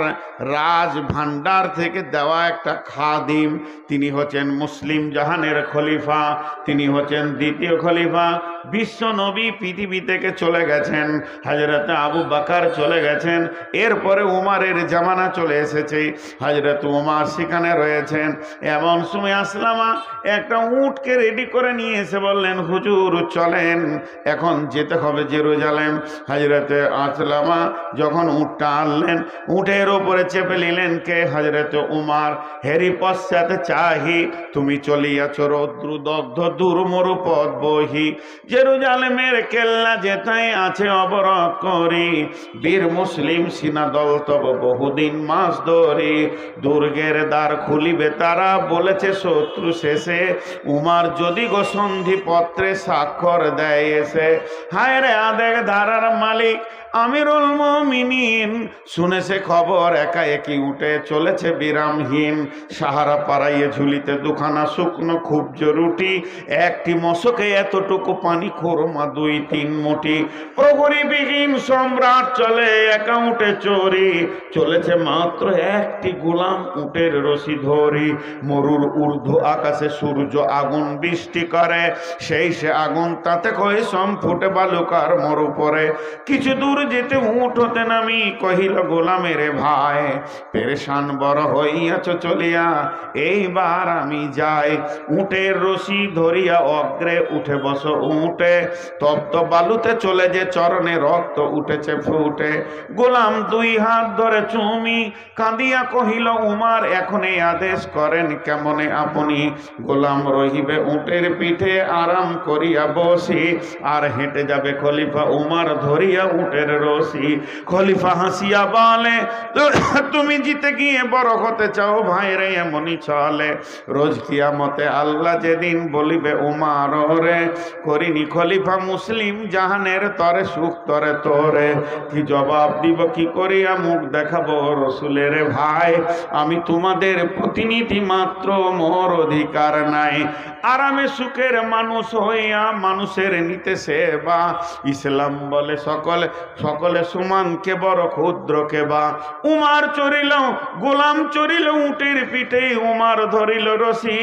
রাজ ভান্ডার থেকে দেওয়া একটা খাদিম। তিনি হচ্ছেন মুসলিম জাহানের খলিফা, তিনি হচ্ছেন দ্বিতীয় খলিফা। বিশ্ব নবী পৃথিবী থেকে চলে গেছেন, হযরত আবু বকর চলে গেছেন, এরপরে উমরের জামানা চলে এসেছে, হযরত উমর সেখানে রয়েছেন। এমন সময় আসলামা একটা উটকে রেডি করে নিয়ে এসে বললেন, হুজুর চলেন, এখন যেতে হবে জেরুজালেম। হযরত আসলামা যখন উটটা আনলেন, উটের ওপরে চেপে নিলেন কে? হযরত উমর। হেরি পশ্চাতে চাহি তুমি চলিয়াছ রৌদ্রদগ্ধ দুর্মরু পথ বহি, জেরুজালেমের কেল্লা যেথায় আছে অবরোধ করি, বীর মুসলিম সিনাদল তব বহুদিন মাস ধরি, দুর্গের দ্বার খুলিবে তারা বলেছে শত্রু শেষে, উমর যদি গো সন্ধি পত্রে স্বাক্ষর দেয় এসে। হায় রে আদেক ধারার মালিক আমিরুল মুমিনিন, শুনেছে খবর একাএকি উঠে চলেছে বিরামহীন, সাহারা পাড়াইয়ে ঝুলিতে দুখানা শুকনো খুবজ রুটি, একটি মশকে এতটুকু পানি খোরমা 2-3 মুঠি। প্রহরীবিহীন সম্রাট চলে একা উঠে চোরি, চলেছে মাত্র একটি গোলাম উটের রশি ধরি। মরুর ঊর্ধ্ব আকাশে সূর্য আগুন বৃষ্টি করে, সেই সে আগুন তাতে কই সম ফুটে বালুকার মরু পরে। কিছু দূর যেতে উঠ হতে নামি কহিল গোলামের ভাই, পেরেশান বড় হইয়াছ চলিয়া, এইবার আমি যাই। উটের রশি ধরিয়া অগ্রে উঠে বস উঠে, তপ্ত বালুতে চলে যে চরণে রক্ত উঠেছে ফুটে। গোলাম 2 হাত ধরে চুমি কাঁদিয়া কহিল, উমর এখন এই আদেশ করেন কেমনে আপনি? গোলাম রহিবে উটের পিঠে আরাম করিয়া বসি, আর হেঁটে যাবে খলিফা উমর ধরিয়া উটের রশি। খলিফা হাসিয়া বলে, তুমি জিতে গিয়ে বড় হতে চাও ভাই রে, এমনই চলে রোজ কিয়ামতে আল্লাহ যেদিন বলিবে উমর রে, করিনি খলিফা মুসলিম জাহানের তরে সুখ তরে তোরে। কি জবাব দিব, কি করিয়া মুখ দেখাবো রসুলের ভাই, আমি তোমাদের প্রতিনিধি মাত্র, মোর অধিকার নাই। আরামে সুখের মানুষ হইয়া মানুষের নিতে সেবা, ইসলাম বলে সকলে সমান, কে বড় ক্ষুদ্র কে বা। উমর চড়িল গোলাম চড়িল উটের পিঠে, উমর ধরিল রশি,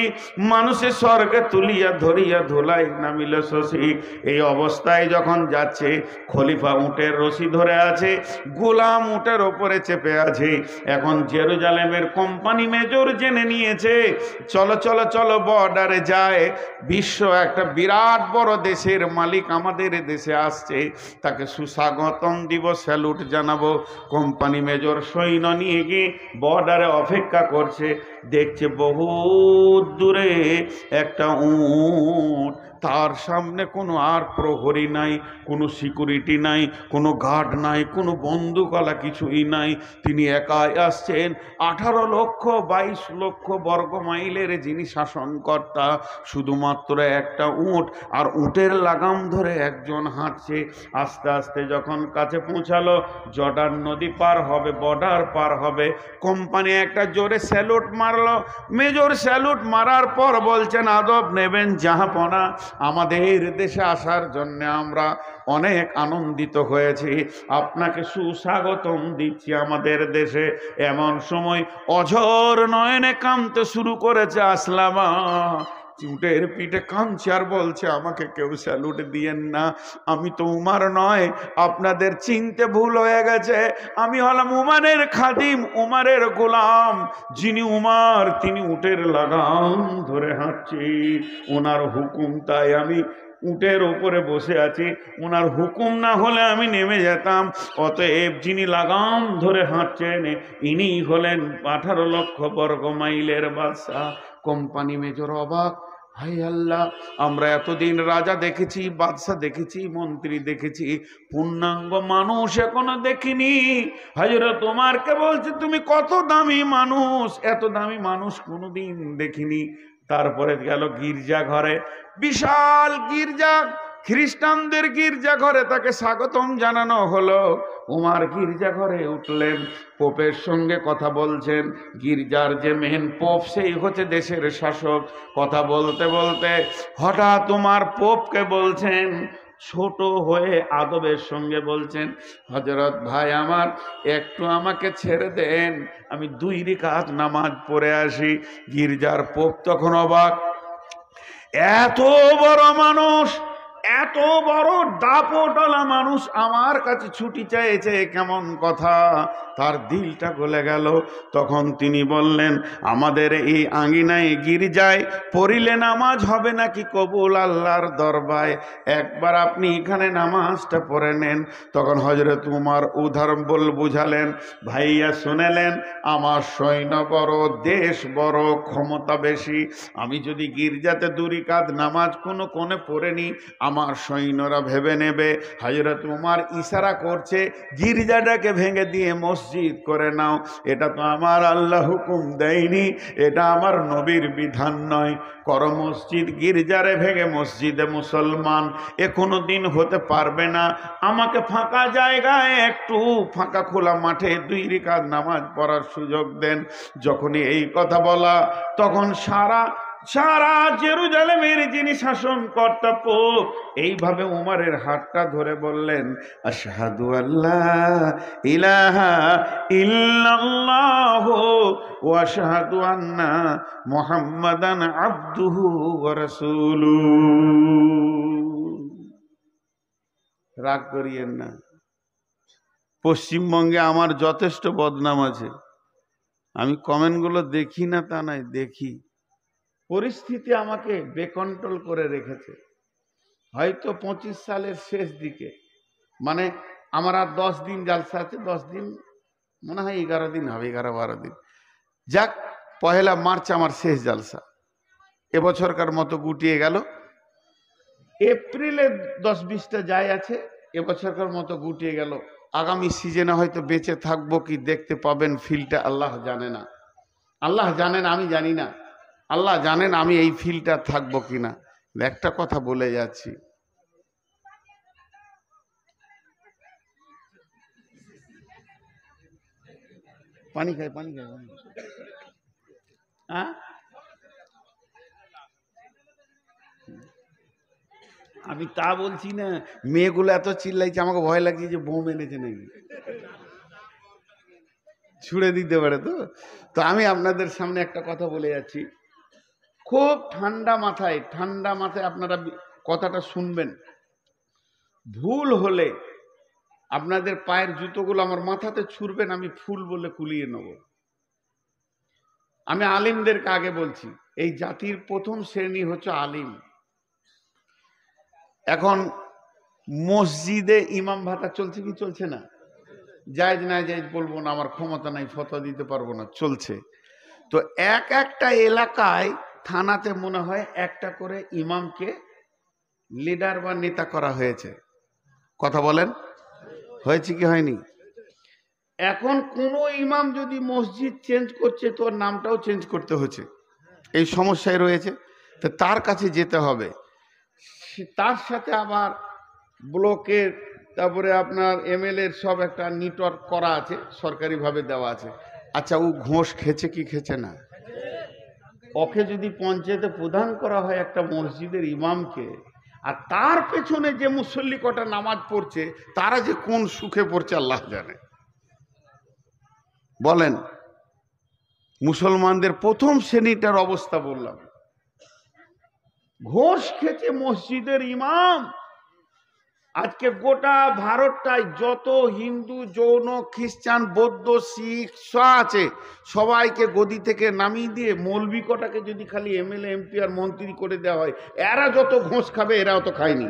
মানুষের স্বর্গে তুলিয়া ধরিয়া ধুলাই নামিল শশী। এই অবস্থায় যখন যাচ্ছে, খলিফা উটের রশি ধরে আছে, গোলাম উটের ওপরে চেপে আছে। এখন জেরুজালেমের কোম্পানি মেজর জেনে নিয়েছে, চলো চলো চলো বর্ডারে যায়, বিশ্ব একটা বিরাট বড় দেশের মালিক আমাদের দেশে আসছে, তাকে সুস্বাগত স্বাগতম দিব, স্যালুট জানাবো। কোম্পানি মেজর সৈন্য নিয়ে গিয়ে বর্ডারে অপেক্ষা করছে, দেখছে বহুত দূরে একটা উট, তার সামনে কোনো আর প্রহরী নাই, কোনো সিকিউরিটি নাই, কোনো গার্ড নাই, কোনো বন্দুকওয়ালা কিছুই নাই। তিনি একাই আসছেন। 18 লক্ষ 22 লক্ষ বর্গ মাইলের যিনি শাসনকর্তা, শুধুমাত্র একটা উট, আর উটের লাগাম ধরে একজন হাঁটছে। আস্তে আস্তে যখন কাছে পৌঁছালো, জর্ডান নদী পার হবে, বর্ডার পার হবে, কোম্পানি একটা জোরে স্যালুট মারলো। মেজর স্যালুট মারার পর বলছেন, আদব নেবেন জাহাপনা, আমাদের দেশে আসার জন্য আমরা অনেক আনন্দিত হয়েছি, আপনাকে সুস্বাগতম দিচ্ছি আমাদের দেশে। এমন সময় অঝর নয়নে কাঁদতে শুরু করেছে আসলামা। উটের পিঠে কাঁদছে আর বলছে, আমাকে কেউ স্যালুট দিয়েন না, আমি তো উমার নয়, আপনাদের চিনতে ভুল হয়ে গেছে, আমি হলাম উমারের খাদিম, উমারের গোলাম। যিনি উমার তিনি উটের লাগাম ধরে হাঁটছি, ওনার হুকুম তাই আমি উটের ওপরে বসে আছি, ওনার হুকুম না হলে আমি নেমে যেতাম। অতএব যিনি লাগাম ধরে হাঁটছেন ইনি হলেন 18 লক্ষ বর্গ মাইলের বাদশা। কোম্পানি মেজর অবাক, হাই আল্লাহ, আমরা এতদিন রাজা দেখেছি, বাদশা দেখেছি, মন্ত্রী দেখেছি, পূর্ণাঙ্গ মানুষ এখনো দেখিনি। হযরত ওমরকে বলছে, তুমি কত দামি মানুষ, এত দামি মানুষ কোনোদিন দেখিনি। তারপরে গেল গির্জা ঘরে, বিশাল গির্জা, খ্রিস্টানদের গির্জা ঘরে তাকে স্বাগতম জানানো হলো। উমার গির্জা ঘরে উঠলেন, পোপের সঙ্গে কথা বলছেন। গির্জার যে মেন পোপ, সেই হচ্ছে দেশের শাসক। কথা বলতে বলতে হঠাৎ উমার পোপকে বলছেন, ছোট হয়ে আদবের সঙ্গে বলছেন, হযরত ভাই আমার, একটু আমাকে ছেড়ে দেন, আমি 2 রাকাত নামাজ পড়ে আসি। গির্জার পোপ তখন অবাক, এত বড় মানুষ, এত বড় দাপটওয়ালা মানুষ আমার কাছে ছুটি চাইছে, কেমন কথা, তার দিলটা গলে গেল। তখন তিনি বললেন, আমাদের এই আঙ্গিনায় গির্জায় পড়িলে নামাজ হবে নাকি কবুল আল্লাহর দরবারে, একবার আপনি এখানে নামাজটা পড়ে নেন। তখন হযরত উমর উদাহরণ বুঝালেন, ভাইয়া শুনেলেন, আমার সৈন্য বড়, দেশ বড়, ক্ষমতা বেশি, আমি যদি গির্জাতে 2 রাকাত নামাজ কোনো কোণে পড়ে নি, আমার সৈন্যরা ভেবে নেবে হযরত উমর ইশারা করছে গির্জাটাকে ভেঙে দিয়ে মসজিদ করে নাও। এটা তো আমার আল্লাহ হুকুম দেয়নি, এটা আমার নবীর বিধান নয়। করো মসজিদ, গির্জারে ভেঙে মসজিদে মুসলমান, এ কোনো দিন হতে পারবে না। আমাকে ফাঁকা জায়গায়, একটু ফাঁকা খোলা মাঠে 2 রাকাত নামাজ পড়ার সুযোগ দেন। যখনই এই কথা বলা, তখন সারা জেরুজালেমের যিনি শাসনকর্তা পোপ, এইভাবে উমরের হাতটা ধরে বললেন, আশহাদু আল্লা ইলাহা ইল্লাল্লাহ ওয়া আশহাদু আন্না মুহাম্মাদান আবদুহু ওয়া রাসূলুহু। রাগ করিয়েন না, পশ্চিমবঙ্গে আমার যথেষ্ট বদনাম আছে, আমি কমেন্টগুলো দেখি না তা নয়, দেখি। পরিস্থিতি আমাকে বেকন্ট্রোল করে রেখেছে। হয়তো 25 সালের শেষ দিকে, মানে আমার আর 10 দিন জালসা আছে, 10 দিন মনে হয় 11 দিন হবে, 11-12 দিন, যাক 1 মার্চ আমার শেষ জালসা। এবছরকার মতো গুটিয়ে গেল। এপ্রিলে 10-20টা যায় আছে, এবছরকার মতো গুটিয়ে গেল। আগামী সিজনে হয়তো বেঁচে থাকবো কি দেখতে পাবেন, ফিলটা আল্লাহ জানে না, আল্লাহ জানেন, আমি জানি না। আল্লাহ জানেন আমি এই ফিলটা থাকবো কিনা। একটা কথা বলে যাচ্ছি, পানি খাই, পানি খাই, হ্যাঁ, আমি তা বলছি না। মেয়েগুলো এত চিল্লাইছে, আমাকে ভয় লাগছে যে বোম এনেছে নাকি, ছুড়ে দিতে পারে। তো তো আমি আপনাদের সামনে একটা কথা বলে যাচ্ছি, খুব ঠান্ডা মাথায় আপনারা কথাটা শুনবেন। ভুল হলে আপনাদের পায়ের জুতোগুলো আমার মাথাতে ছুড়বেন, আমি ফুল বলে কুলিয়ে নেব। আমি আলিমদেরকে আগে বলছি, এই জাতির প্রথম শ্রেণী হচ্ছে আলিম। এখন মসজিদে ইমাম ভাতা চলছে কি চলছে না? জায়েজ না জায়েজ বলবো না, আমার ক্ষমতা নাই, ফতোয়া দিতে পারবো না, চলছে। তো একটা এলাকায় থানাতে মনে হয় একটা করে ইমামকে লিডার বা নেতা করা হয়েছে। কথা বলেন, হয়েছে কি হয়নি? এখন কোন ইমাম যদি মসজিদ চেঞ্জ করছে তো নামটাও চেঞ্জ করতে হচ্ছে, এই সমস্যায় রয়েছে। তো তার কাছে যেতে হবে, তার সাথে আবার ব্লকের, তারপরে আপনার এমএলএর সব একটা নেটওয়ার্ক করা আছে, সরকারিভাবে দেওয়া আছে। আচ্ছা, ও ঘোষ খেছে কি খেছে না? ওকে যদি পঞ্চায়েতে প্রধান করা হয় একটা মসজিদের ইমামকে, আর তার পেছনে যে মুসল্লি কটা নামাজ পড়ছে তারা যে কোন সুখে পড়ছে আল্লাহ জানে। বলেন, মুসলমানদের প্রথম শ্রেণীটার অবস্থা বললাম। ঘোষ খেছে মসজিদের ইমাম। আজকে গোটা ভারতটায় যত হিন্দু, জৈন, খ্রিস্টান, বৌদ্ধ, শিখ আছে, সবাইকে গদি থেকে নামিয়ে দিয়ে মৌলবি কটাকে যদি খালি এমএলএ, এমপি আর মন্ত্রী করে দেওয়া হয়, এরা যত ঘোষ খাবে এরাও তো খায়নি।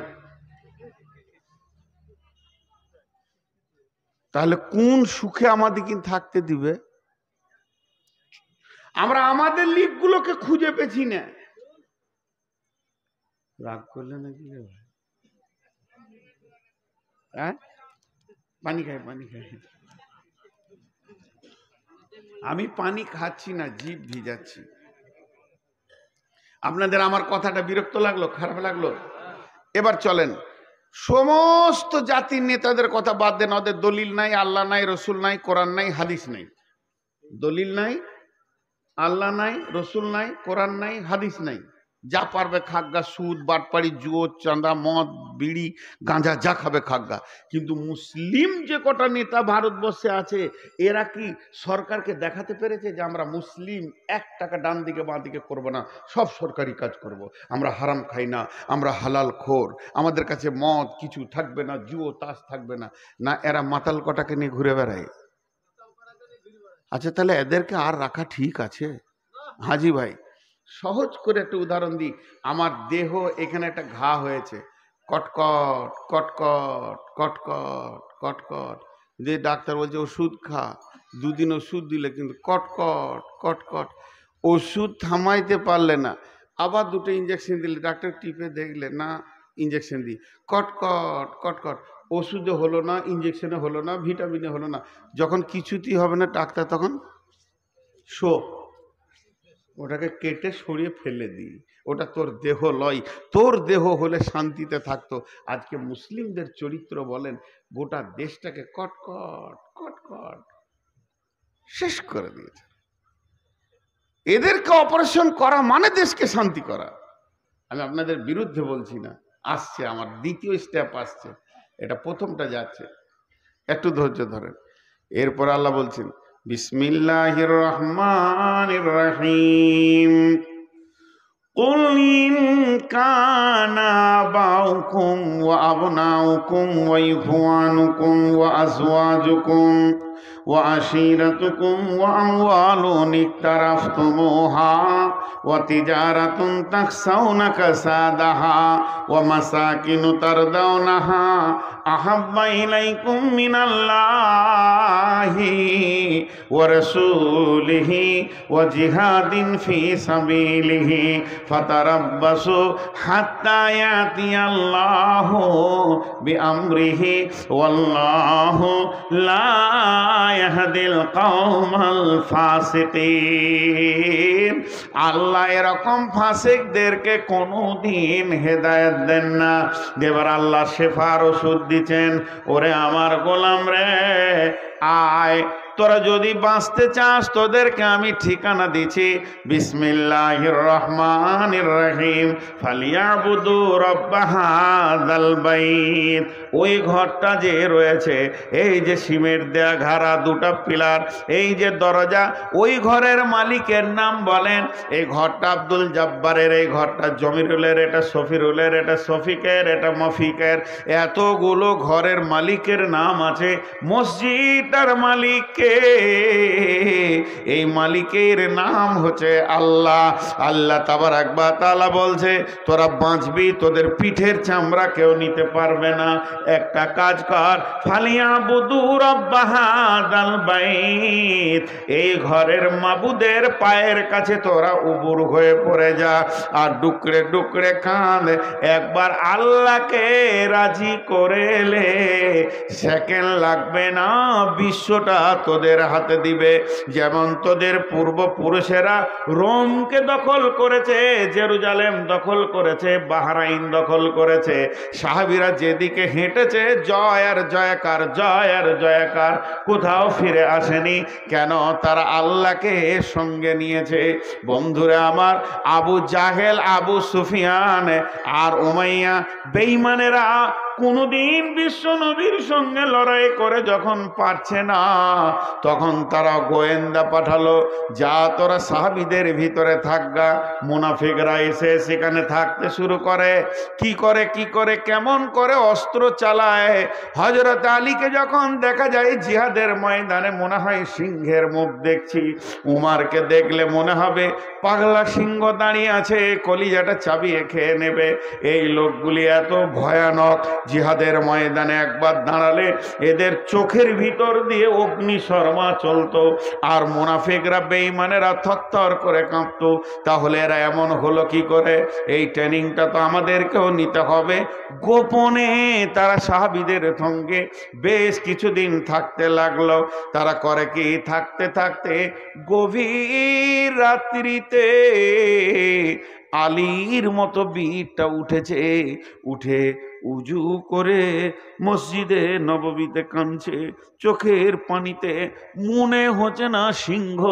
তাহলে কোন সুখে আমাদেরকে থাকতে দিবে? আমরা আমাদের লিগগুলোকে খুঁজে পেছি না। রাগ করলে নাকি? হ্যাঁ, পানি খাই, পানি খাই। আমি পানি খাচ্ছি না, জিভ ভিজাচ্ছি। আপনাদের আমার কথাটা বিরক্ত লাগলো, খারাপ লাগলো? এবার চলেন, সমস্ত জাতির নেতাদের কথা বাদ দেন। ওদের দলিল নাই, আল্লাহ নাই, রসুল নাই, কোরআন নাই, হাদিস নাই। দলিল নাই, আল্লাহ নাই, রসুল নাই, কোরআন নাই, হাদিস নাই। যা পারবে খাগা, সুদ, বাটপাড়ি, জুয়ো, চাঁদা, মদ, বিড়ি, গাঁজা যা খাবে খাগা। কিন্তু মুসলিম যে কটা নেতা ভারতবর্ষে আছে, এরা কি সরকারকে দেখাতে পেরেছে যে আমরা মুসলিম, 1 টাকা ডান দিকে বাঁ দিকে করবো না, সব সরকারি কাজ করব। আমরা হারাম খাই না, আমরা হালাল খোর, আমাদের কাছে মদ কিছু থাকবে না, জুয়ো তাস থাকবে না। না, এরা মাতাল কটাকে নিয়ে ঘুরে বেড়ায়। আচ্ছা, তাহলে এদেরকে আর রাখা ঠিক আছে? হাজি ভাই, সহজ করে একটা উদাহরণ দিই। আমার দেহ এখানে একটা ঘা হয়েছে, কটকট কটকট কটকট কটকট, যে ডাক্তার বলছে ওষুধ খা, 2 দিন ওষুধ দিলে কিন্তু কটকট কটকট, ওষুধ থামাইতে পারলে না, আবার 2টো ইঞ্জেকশন দিলে, ডাক্তার টিপে দেখলে না, ইঞ্জেকশন দিই, কটকট কটকট, ওষুধে হলো না, ইঞ্জেকশনে হলো না, ভিটামিনে হলো না। যখন কিছুতেই হবে না ডাক্তার, তখন ওটাকে কেটে সরিয়ে ফেলে দিই, ওটা তোর দেহ লয়। তোর দেহ হলে শান্তিতে থাকতো। আজকে মুসলিমদের চরিত্র বলেন, গোটা দেশটাকে কটকট কটকট শেষ করে দিয়েছে। এদেরকে অপারেশন করা মানে দেশকে শান্তি করা। আমি আপনাদের বিরুদ্ধে বলছি না, আসছে আমার দ্বিতীয় স্টেপ আসছে, এটা প্রথমটা যাচ্ছে, একটু ধৈর্য ধরেন। এরপর আল্লাহ বলছেন, বিসমিল্লাহির রহমানির রহিম, কুল ইন কানা আবাউকুম ওয়া আবনাউকুম ওয়া ইখওয়ানুকুম ওয়া আজওয়াজুকুম ওয়া আশীরাতুকুম ওয়া আমওয়ালুন ইকতারাফতুমুহা ওয়া তিজারাতুন তাখসাউনা কাসাদাহা ওয়া মাসাকিনু তারদাউনাহা আহাব্বা ইলাইকুম মিনাল্লাহি ওয়া রাসূলিহি ওয়া জিহাদিন ফি সাবিলিহি ফাতারাব্বাসু হাত্তা ইয়াতিয়াল্লাহু বিআমরিহি ওয়াল্লাহু লা ইয়াহদিল কওমাল ফাসিকিন। আল্লাহ এরকম ফাসিকদেরকে কোনোদিন হেদায়েত দেন না। এবার আল্লাহ শেফার ওষুধ দিচ্ছেন, ওরে আমার গোলাম রে, আয়, তোরা যদি বাঁচতে চাস তোদেরকে আমি ঠিকানা দিচ্ছি, বিসমিল্লাহির রহমানির রহিম, ফালিয়াবুদু রাব্ব হাযাল বাইত। ওই ঘরটা যে রয়েছে, এই যে সিমেন্ট দেয়া ঘাড়া 2টা পিলার, এই যে দরজা, ওই ঘরের মালিকের নাম বলেন। এই ঘরটা আব্দুল জব্বারের, এই ঘরটা জমিরুলের, এটা সফিরুলের, এটা শফিকের, এটা মফিকের, এতগুলো ঘরের মালিকের নাম আছে। মসজিদটার মালিককে কে? এই মালিকের নাম হচ্ছে আল্লাহ। আল্লাহ তাবারাক ওয়া তাআলা বলছে তোরা বাঁচবি, তোদের পিঠের চামড়া কেউ নিতে পারবে না। একটা কাজ কর, ফালিয়াবুদু রাব্ব হাযাল বাইত, এই ঘরের মাবুদের পায়ের কাছে তোরা উবুর হয়ে পড়ে যা আর ডুকরে ডুকরে কাঁদ। একবার আল্লাহকে রাজি করে লে, সেকেন্ড লাগবে না, বিশ্বটা তোদের হাতে দিবে। যেমন তোদের পূর্বপুরুষেরা রোমকে দখল করেছে, জেরুজালেম দখল করেছে, বাহরাইন দখল করেছে, সাহাবীরা যেদিকে হেঁটেছে জয় আর জয়কার, জয় আর জয়কার, কোথাও ফিরে আসেনি। কেন? তারা আল্লাহকে সঙ্গে নিয়েছে। বন্ধুরা আমার, আবু জাহেল, আবু সুফিয়ান আর উমাইয়া বেঈমানেরা কোনদিন বিশ্ব নবীর সঙ্গে লড়াই করে যখন পারছে না, তখন তারা গোয়েন্দা পাঠালো, যা তোরা সাহাবীদের ভিতরে থাকগা। মুনাফিকরা এসে সেখানে থাকতে শুরু করে। কি করে কেমন করে অস্ত্র চালায়। হযরত আলীকে যখন দেখা যায় জিহাদের ময়দানে, মনে হয় সিংহের মুখ দেখছি। উমারকে দেখলে মনে হবে পাগলা সিংহ দাঁড়িয়ে আছে, কলিজাটা চাবিয়ে খেয়ে নেবে। এই লোকগুলি এত ভয়ানক, জিহাদের ময়দানে একবার দাঁড়ালে এদের চোখের ভিতর দিয়ে অগ্নি শর্মা চলতো, আর মুনাফিকরা বেঈমানেরা থরথর করে কাঁপতো। তাহলে এরা এমন হলো কি করে? এই ট্রেনিংটা তো আমাদেরকেও নিতে হবে। গোপনে তারা সাহাবীদের সঙ্গে বেশ কিছুদিন থাকতে লাগলো। তারা করে কি, থাকতে থাকতে গভীর রাত্রিতে আলীর মতো বীরটা উঠেছে, উঠে উজু করে মসজিদে নববীতে কাঁদছে, চোখের পানিতে। মনে হচ্ছে না সিংহ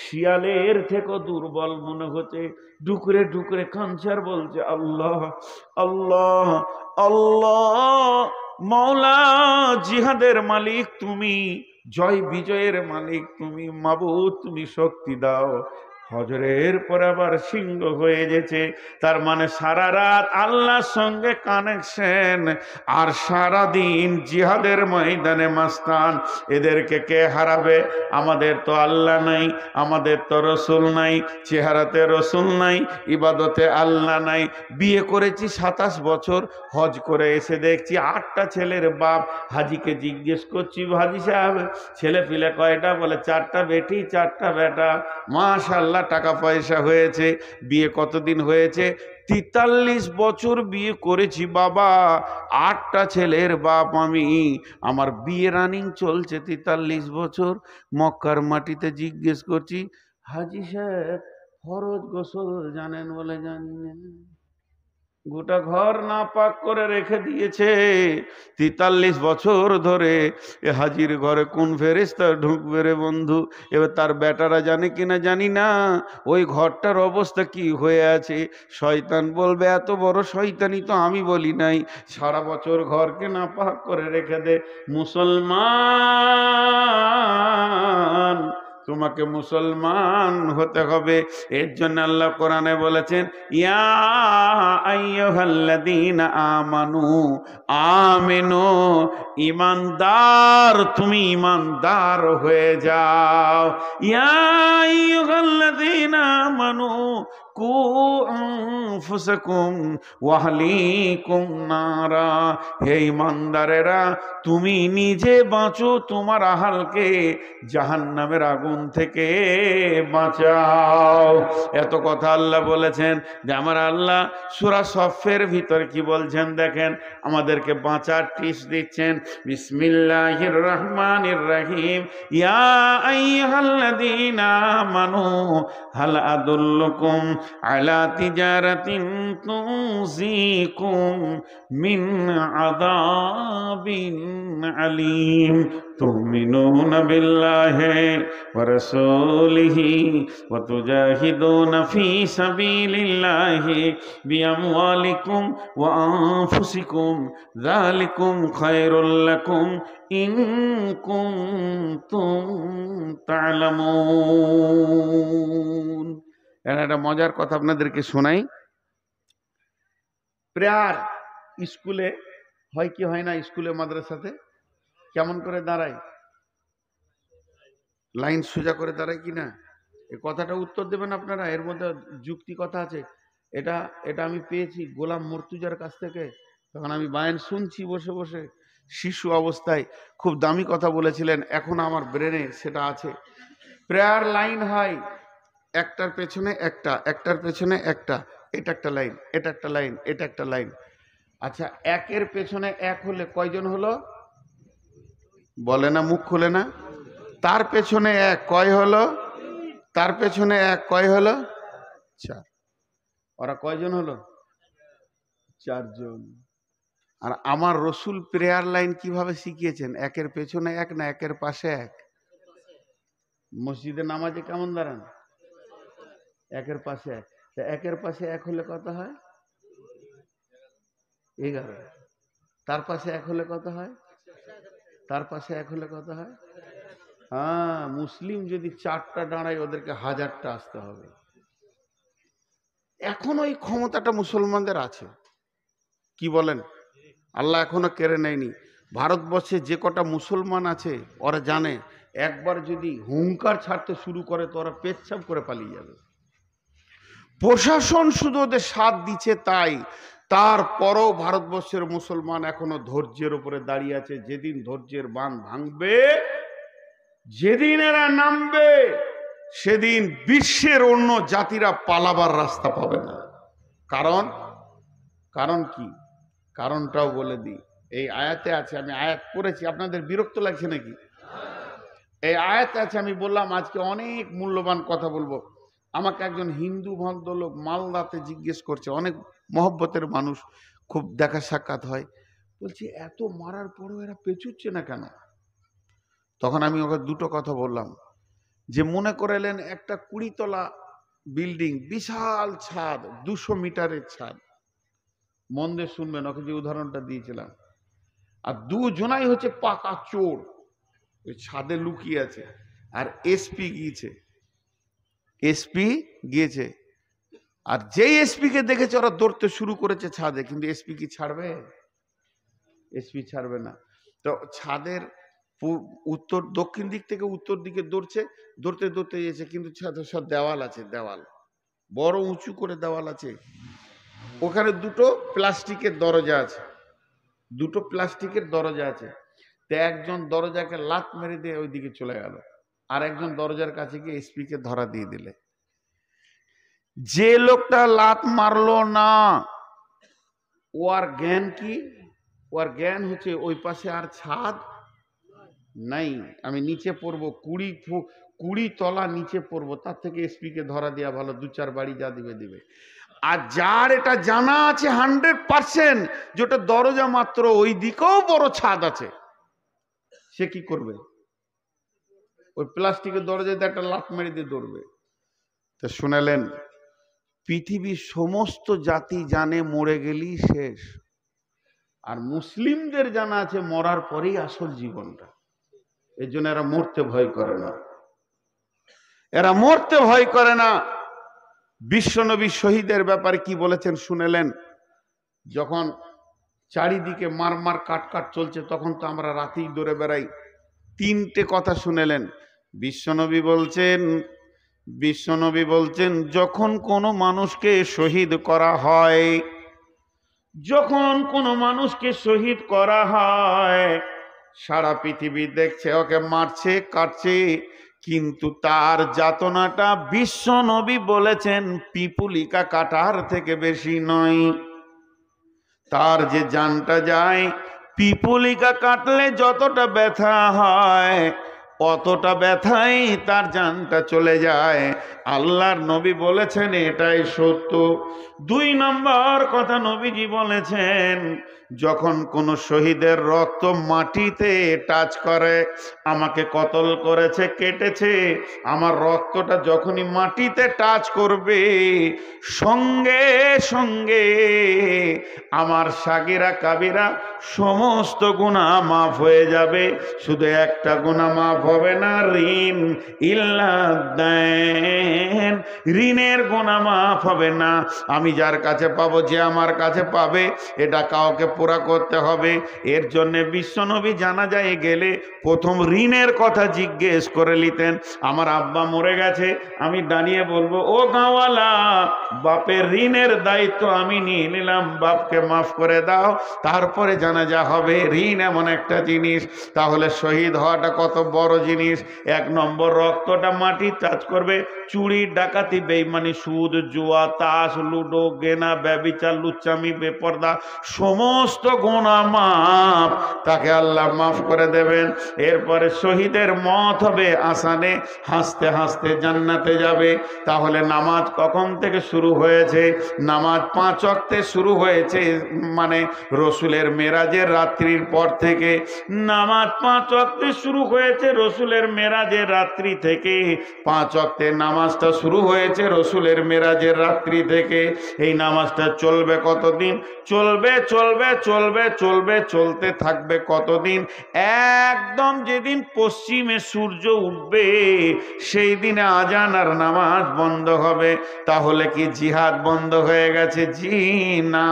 শিয়ালের থেকে দুর্বল মনে হচ্ছে। ডুকরে ডুকরে কাঁদছে আর বলছে, আল্লাহ আল্লাহ আল্লাহ, মাওলা, জিহাদের মালিক তুমি, জয় বিজয়ের মালিক তুমি, মাবুদ তুমি শক্তি দাও। হজরের পর আবার সিংহ হয়ে গেছে। তার মানে সারা রাত আল্লাহর সঙ্গে কানেকশন, আর সারা দিন জিহাদের ময়দানে মাস্তান। এদেরকে কে হারাবে? আমাদের তো আল্লাহ নাই, আমাদের তো রসুল নাই, চেহারাতে রসুল নাই, ইবাদতে আল্লাহ নাই। বিয়ে করেছি 27 বছর, হজ করে এসে দেখছি 8টা ছেলের বাপ। হাজিকে জিজ্ঞেস করছি, হাজি সাহেব ছেলে পিলে কয়টা? বলে 4টা বেটি 4টা বেটা। মাশাআল্লাহ, টাকা পয়সা হয়েছে। বিয়ে কতদিন হয়েছে? 43 বছর বিয়ে করেছি বাবা, 8টা ছেলের বাপ আমি। আমার বিয়ে রানিং চলছে 43 বছর। মক্কার মাটিতে জিজ্ঞেস করছি, হাজি সাহেব ফরজ গোসল জানেন? বলে জানি না। গোটা ঘর না পাক করে রেখে দিয়েছে 43 বছর ধরে। এ হাজির ঘরে কোন ফেরেশতা ঢুকবে রে বন্ধু? এবার তার বেটারা জানে কিনা জানি না ওই ঘরটার অবস্থা কি হয়ে আছে। শয়তান বলবে, এত বড় শয়তানি তো আমি বলি নাই, সারা বছর ঘরকে না পাক করে রেখে দে। মুসলমান, তোমাকে মুসলমান হতে হবে। এর জন্য আল্লাহ কোরআনে বলেছেন, ইয়া আইয়ুহাল্লাযীনা আমানু আমিনু, ঈমানদার, তুমি ঈমানদার হয়ে যাও। ইয়া আইয়ুহাল্লাযীনা আমানু কু আনফুসাকুম ওয়া আহলিকুম নারা, হে ঈমানদারেরা তুমি নিজে বাঁচো, তোমার আহালকে জাহান্নামের আগুন থেকে বাঁচাও। এত কথা আল্লাহ বলেছেন। যে আমার আল্লাহ সূরা সফের ভিতর কি বলছেন দেখেন, আমাদেরকে বাঁচার টিপস দিচ্ছেন। বিসমিল্লাহির রহমানির রহিম, ইয়া আইয়ুহাল্লাযীনা আমানু হাল আদুল্লুকুম আলা তিজারাতিন তুনজিকুম মিন আযাবিন আলীম তুমিনুনা বিল্লাহি ওয়া রাসূলিহি ওয়া তুজাহিদুনা ফি সাবিলিল্লাহি বিআমওয়ালিকুম ওয়া আনফুসিকুম যালিকুম খায়রুল লাকুম ইন কুনতুম তা'লামুন। একটা মজার কথা আপনাদেরকে শোনাই। প্রেয়ার স্কুলে হয় কি হয় না? স্কুলে মাদ্রাসাতে কেমন করে দাঁড়ায়? লাইন সোজা করে দাঁড়ায় কি না? এই কথাটা উত্তর দেবেন আপনারা। এর মধ্যে যুক্তি কথা আছে। এটা এটা আমি পেয়েছি গোলাম মর্তুজার কাছ থেকে। তখন আমি বায়ান শুনছি বসে বসে, শিশু অবস্থায় খুব দামি কথা বলেছিলেন, এখন আমার ব্রেনে সেটা আছে। প্রেয়ার লাইন হয় একটার পেছনে একটা, একটার পেছনে একটা, এটা একটা লাইন, এটা একটা লাইন, এটা একটা লাইন। আচ্ছা, একের পেছনে এক হলে কয়জন হলো? বলে না, মুখ খুলে না। তার পেছনে এক কয় হলো? তার পেছনে এক কয় হলো? চার। ওরা কয়জন হলো? চারজন। আর আমার রসুল প্রেয়ার লাইন কিভাবে শিখিয়েছেন? একের পেছনে এক না একের পাশে এক? মসজিদে নামাজে কেমন দাঁড়ান? একের পাশে এক। একের পাশে এক হলে কত হয়? 11। তার পাশে এক হলে কত হয়? তার পাশে এক হলে কত হয়? হ্যাঁ, মুসলিম যদি 4টা দাঁড়ায় ওদেরকে 1000টা আসতে হবে। এখনো এই ক্ষমতাটা মুসলমানদের আছে, কি বলেন? আল্লাহ এখনো কেড়ে নেয়নি। ভারতবর্ষে যে কটা মুসলমান আছে ওরা জানে একবার যদি হুঙ্কার ছাড়তে শুরু করে তো ওরা পেচ্ছাপ করে পালিয়ে যাবে। প্রশাসন শুধু ওদের সাথ দিচ্ছে, তাই তারপরও ভারতবর্ষের মুসলমান এখনো ধৈর্যের উপরে দাঁড়িয়ে আছে। যেদিন ধৈর্যের বাঁধ ভাঙবে, যেদিন এরা নামবে, সেদিন বিশ্বের অন্য জাতিরা পালাবার রাস্তা পাবে না। কারণ কি? কারণটাও বলে দিই। এই আয়াতে আছে, আমি আয়াত পড়েছি, আপনাদের বিরক্ত লাগছে নাকি? এই আয়াতে আছে, আমি বললাম আজকে অনেক মূল্যবান কথা বলবো। আমাকে একজন হিন্দু ভদ্রলোক মালদাতে জিজ্ঞেস করছে, অনেক মহব্বতের মানুষ, খুব দেখা সাক্ষাৎ হয়, বলছি এত মারার পরও এরা পেছুচ্ছে না কেন? তখন আমি ওকে দুটো কথা বললাম, যে মনে করেলেন একটা 20 তলা বিল্ডিং, বিশাল ছাদ, 200 মিটারের ছাদ। মন দিয়ে শুনবেন, ওকে যে উদাহরণটা দিয়েছিলাম। আর দুজনাই হচ্ছে পাকা চোর, ওই ছাদে লুকিয়ে আছে। আর এসপি গিয়েছে। আর যেই এসপি কে দেখেছে ওরা দৌড়তে শুরু করেছে ছাদে, কিন্তু এসপি কি ছাড়বে? এসপি ছাড়বে না। তো ছাদের উত্তর দক্ষিণ দিক থেকে উত্তর দিকে দৌড়তে গেছে, কিন্তু ছাদে সব দেওয়াল আছে, দেওয়াল বড় উঁচু করে দেওয়াল আছে। ওখানে দুটো প্লাস্টিকের দরজা আছে, তো একজন দরজাকে লাত মেরে দিয়ে ওইদিকে চলে গেল, আর একজন দরজার কাছে গিয়ে এসপি কে ধরা দিয়ে দিলে। যে লোকটা লাত মারলো না, ওর জ্ঞান কি? ওর জ্ঞান হচ্ছে ওই পাশে আর ছাদ নাই, আমি নিচে পড়বো, 20 তলা নিচে পড়বো, তার থেকে এসপি কে ধরা দেওয়া ভালো, 2-4 বাড়ি যা দিবে। আর যার এটা জানা আছে 100% যেটা দরজা মাত্র ওই দিকেও বড় ছাদ আছে, সে কি করবে? ওই প্লাস্টিকের দরজাতে একটা লাত মেরে দিয়ে দৌড়বে। তো শুনালেন, পৃথিবীর সমস্ত জাতি জানে মরে গেলেই শেষ, আর মুসলিমদের জানা আছে মরার পরেই আসল জীবনটা। এই জন্য এরা মরতে ভয় করে না। বিশ্বনবী শহীদের ব্যাপারে কি বলেছেন শুনেলেন? যখন চারিদিকে মার কাট চলছে, তখন তো আমরা রাতেই দৌড়ে বেড়াই। 3টে কথা শুনেলেন। বিশ্বনবী বলছেন যখন কোনো মানুষকে শহীদ করা হয়, সারা পৃথিবী দেখছে ওকে মারছে কাটছে, কিন্তু তার যাতনাটা বিশ্বনবী বলেছেন পিপুলিকা কাটার থেকে বেশি নয়। তার যে জানটা যায়, পিপুলিকা কাটলে যতটা ব্যথা হয় অতটা ব্যথাই তার জানটা চলে যায়। আল্লাহর নবী বলেছেন এটাই সত্য। 2 নম্বর কথা নবীজি বলেছেন, যখন কোন শহীদের রক্ত মাটিতে টাচ করে, আমাকে কতল করেছে, কেটেছে, আমার রক্তটা যখনই মাটিতে টাচ করবে, সঙ্গে সঙ্গে আমার সাগিরা কাবিরা সমস্ত গুনাহ মাফ হয়ে যাবে। শুধু একটা গুনাহ মাফ হবে না, ঋণ ইল্লা দাইন। বললেন ঋণের গোনা মাফ হবে না, আমি যার কাছে পাবো, যে আমার কাছে পাবে, এটা কাউকে পুরা করতে হবে। এর জন্যে বিশ্বনবী জানাজায় গেলে প্রথম ঋণের কথা জিজ্ঞেস করে নিতেন। আমার আব্বা মরে গেছে, আমি দাঁড়িয়ে বলবো, ও গাঁওয়ালা, বাপের ঋণের দায়িত্ব আমি নিয়ে নিলাম, বাপকে মাফ করে দাও, তারপরে জানাজা হবে। ঋণ এমন একটা জিনিস, তাহলে শহীদ হওয়াটা কত বড় জিনিস। 1 নম্বর, রক্তটা মাটি টাচ করবে, চুরি, ডাকাতি, বেঈমানি, সুদ, জুয়া, তাস, লুডো, গেনা, ব্যভিচার, লুচ্চামি, বেপরদা, সমস্ত গুনাহ মাফ, তাকে আল্লাহ মাফ করে দেবেন। এরপরে শহীদের মত হবে আসানে, হাসতে হাসতে জান্নাতে যাবে। তাহলে নামাজ কখন থেকে শুরু হয়েছে? নামাজ 5 ওয়াক্তে শুরু হয়েছে, মানে রসুলের মেরাজের রাত্রির পর থেকে নামাজ 5 ওয়াক্তে শুরু হয়েছে। রসুলের মেরাজের রাত্রি থেকে 5 ওয়াক্তে নামাজটা শুরু হয়েছে, রসুলের মেরাজের রাত্রি থেকে। এই নামাজটা চলবে কতদিন? চলবে চলবে চলবে চলবে, চলতে থাকবে কতদিন? একদম যেদিন পশ্চিমে সূর্য উঠবে সেই দিনে আজান আর নামাজ বন্ধ হবে। তাহলে কি জিহাদ বন্ধ হয়ে গেছে? জি না,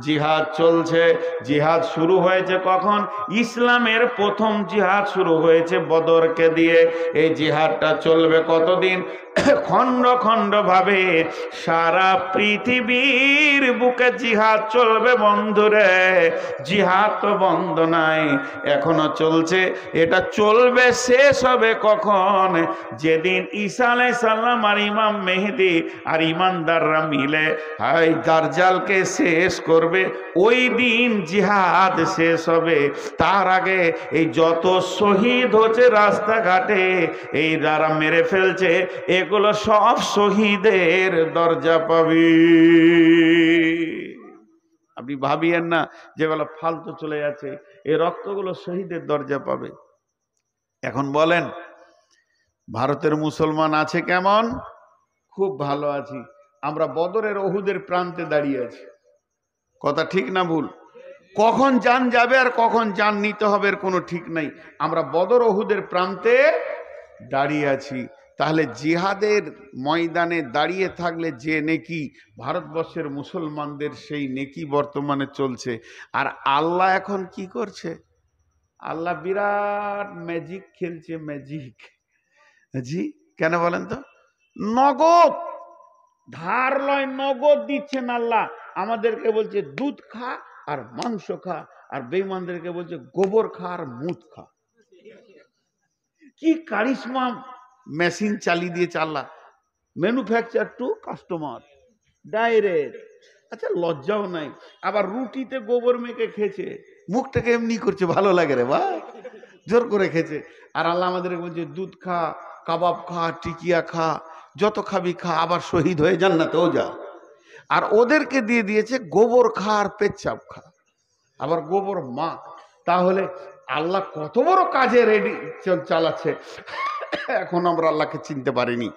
জিহাদ চলছে। জিহাদ শুরু হয়েছে কখন? ইসলামের প্রথম জিহাদ শুরু হয়েছে বদরকে দিয়ে। এই জিহাদটা চলবে কতদিন? খণ্ড খণ্ড ভাবে সারা পৃথিবীর বুকে জিহাদ চলবে বন্ধুরে। জিহাদ তো বন্ধ নাই, এখনো চলছে। এটা চলবে, শেষ হবে কখন? যেদিন ঈসা আলাইহিস সালাম আর ইমাম মেহেদী আর ইমানদাররা মিলে হাই দাজ্জালকে শেষ করবে, ওই দিন জিহাদ শেষ হবে। তার আগে এই যত শহীদ হচ্ছে রাস্তাঘাটে, এই যারা মেরে ফেলছে, এগুলো সব শহীদের দরজা পাবে। আপনি ভাবিয়েন না যেগুলো ফালতু চলে যাচ্ছে, এই রক্তগুলো শহীদের দরজা পাবে। এখন বলেন ভারতের মুসলমান আছে কেমন? খুব ভালো আছি। আমরা বদরের ওহুদের প্রান্তে দাঁড়িয়ে আছি। কথা ঠিক না ভুল? কখন জান যাবে আর কখন জান নিতে হবে এর কোনো ঠিক নাই। আমরা বদর ওহুদের প্রান্তে দাঁড়িয়ে আছি। তাহলে জিহাদের ময়দানে দাঁড়িয়ে থাকলে যে নেকি, ভারতবর্ষের মুসলমানদের সেই নেকি বর্তমানে চলছে। আর আল্লাহ এখন কি করছে? আল্লাহ বিরাট ম্যাজিক খেলছে, ম্যাজিক। জি, কেন বলেন তো? নগদ, ধার লয়, নগদ দিচ্ছেন আল্লাহ। আমাদেরকে বলছে দুধ খা আর মাংস খা, আর বেঈমানদেরকে বলছে গোবর খা আর মুত খা। কি কারিশমা মেশিন চালিয়ে দিয়েছে Allah. Manufacture to customer direct. আচ্ছা, লজ্জাও নাই। আবার রুটিতে গোবর মেখে খেয়েছে, মুখটাকে এমনি করছে, ভালো লাগে রে ভাই, জোর করে খেয়েছে। আর আল্লাহ আমাদেরকে বলছে দুধ খা, কাবাব খা, টিকিয়া খা, যত খাবি খা, আবার শহীদ হয়ে জান্নাতেও যা। আর ওদেরকে দিয়ে দিয়েছে গোবর খা আর পেচ্ছাপ খা, আবার গোবর মা। তাহলে আল্লাহ কত বড় কাজে রেডি চালাচ্ছে, এখন আমরা আল্লাহকে চিনতে পারিনি।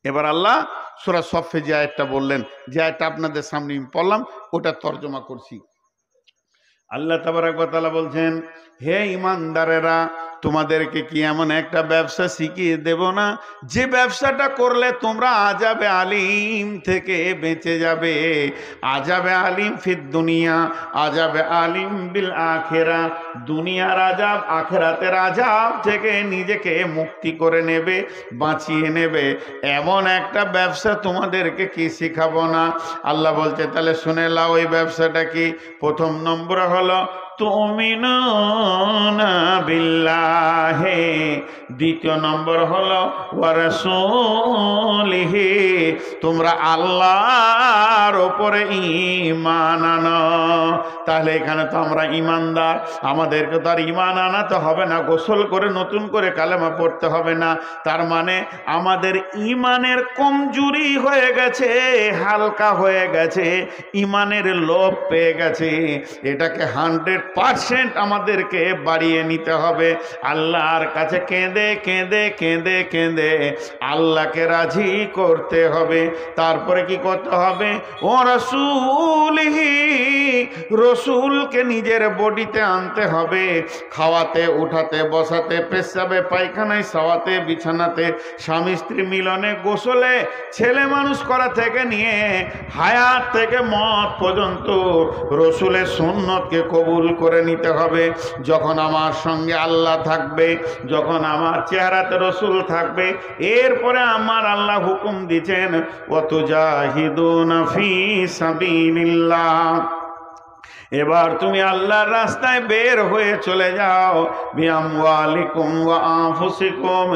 এবার আল্লাহ সূরা সফে যে আয়াতটা বললেন, যে আয়াতটা আপনাদের সামনে আমি পড়লাম, ওটা তর্জমা করছি। আল্লাহ তাবারক ওয়া তাআলা বলছেন, হে ঈমানদারেরা, তোমাদেরকে কি এমন একটা ব্যবসা শিখিয়ে দেব না, যে ব্যবসাটা করলে তোমরা আযাবে আলিম থেকে বেঁচে যাবে। আযাবে আলিম ফিদ দুনিয়া, আযাবে আলিম বিল আখিরা। দুনিয়ার আযাব, আখিরাতের আযাব থেকে নিজেকে মুক্তি করে নেবে, বাঁচিয়ে নেবে, এমন একটা ব্যবসা তোমাদেরকে কি শিখাবো না? আল্লাহ বলছে, তাহলে শুনে লাও ওই ব্যবসাটা কি। প্রথম নম্বর হলো তুমিনুনা বিল্লাহি, দ্বিতীয় নম্বর হলো ওয়া রাসূলিহি, তোমরা আল্লাহর উপরে ঈমান আনো। তাহলে এখানে তো আমরা ঈমানদার, আমাদেরকে তো আর ঈমান আনাতে হবে না, গোসল করে নতুন করে কালেমা পড়তে হবে না। তার মানে আমাদের ঈমানের কমজোরি হয়ে গেছে, হালকা হয়ে গেছে, ঈমানের লোভ পেয়ে গেছে। এটাকে 100 100% আমাদেরকে বাড়িয়ে নিতে হবে। আল্লাহর কাছে কেঁদে কেঁদে কেঁদে কেঁদে আল্লাহকে রাজি করতে হবে। তারপরে কি করতে হবে? ও রাসূলিহি, রসুলকে নিজের বডিতে আনতে হবে। খাওয়াতে, উঠাতে, বসাতে, পেশাবে, পায়খানায়, শাওয়াতে, বিছানাতে, স্বামী স্ত্রী মিলনে, গোসলে, ছেলে মানুষ করা থেকে নিয়ে হায়াত থেকে মত পর্যন্ত রসুলের সুন্নতকে কবুল করে নিতে হবে। যখন আমার সঙ্গে আল্লাহ থাকবে, যখন আমার চেহারাতে রসুল থাকবে, এরপরে আমার আল্লাহ হুকুম দিচ্ছেন ওয়াতুজাহিদুনা ফি সাবিলিল্লাহ। এবার তুমি আল্লাহর রাস্তায় বের হয়ে চলে যাও। বিআমওয়ালিকুম ওয়া আনফুসিকুম,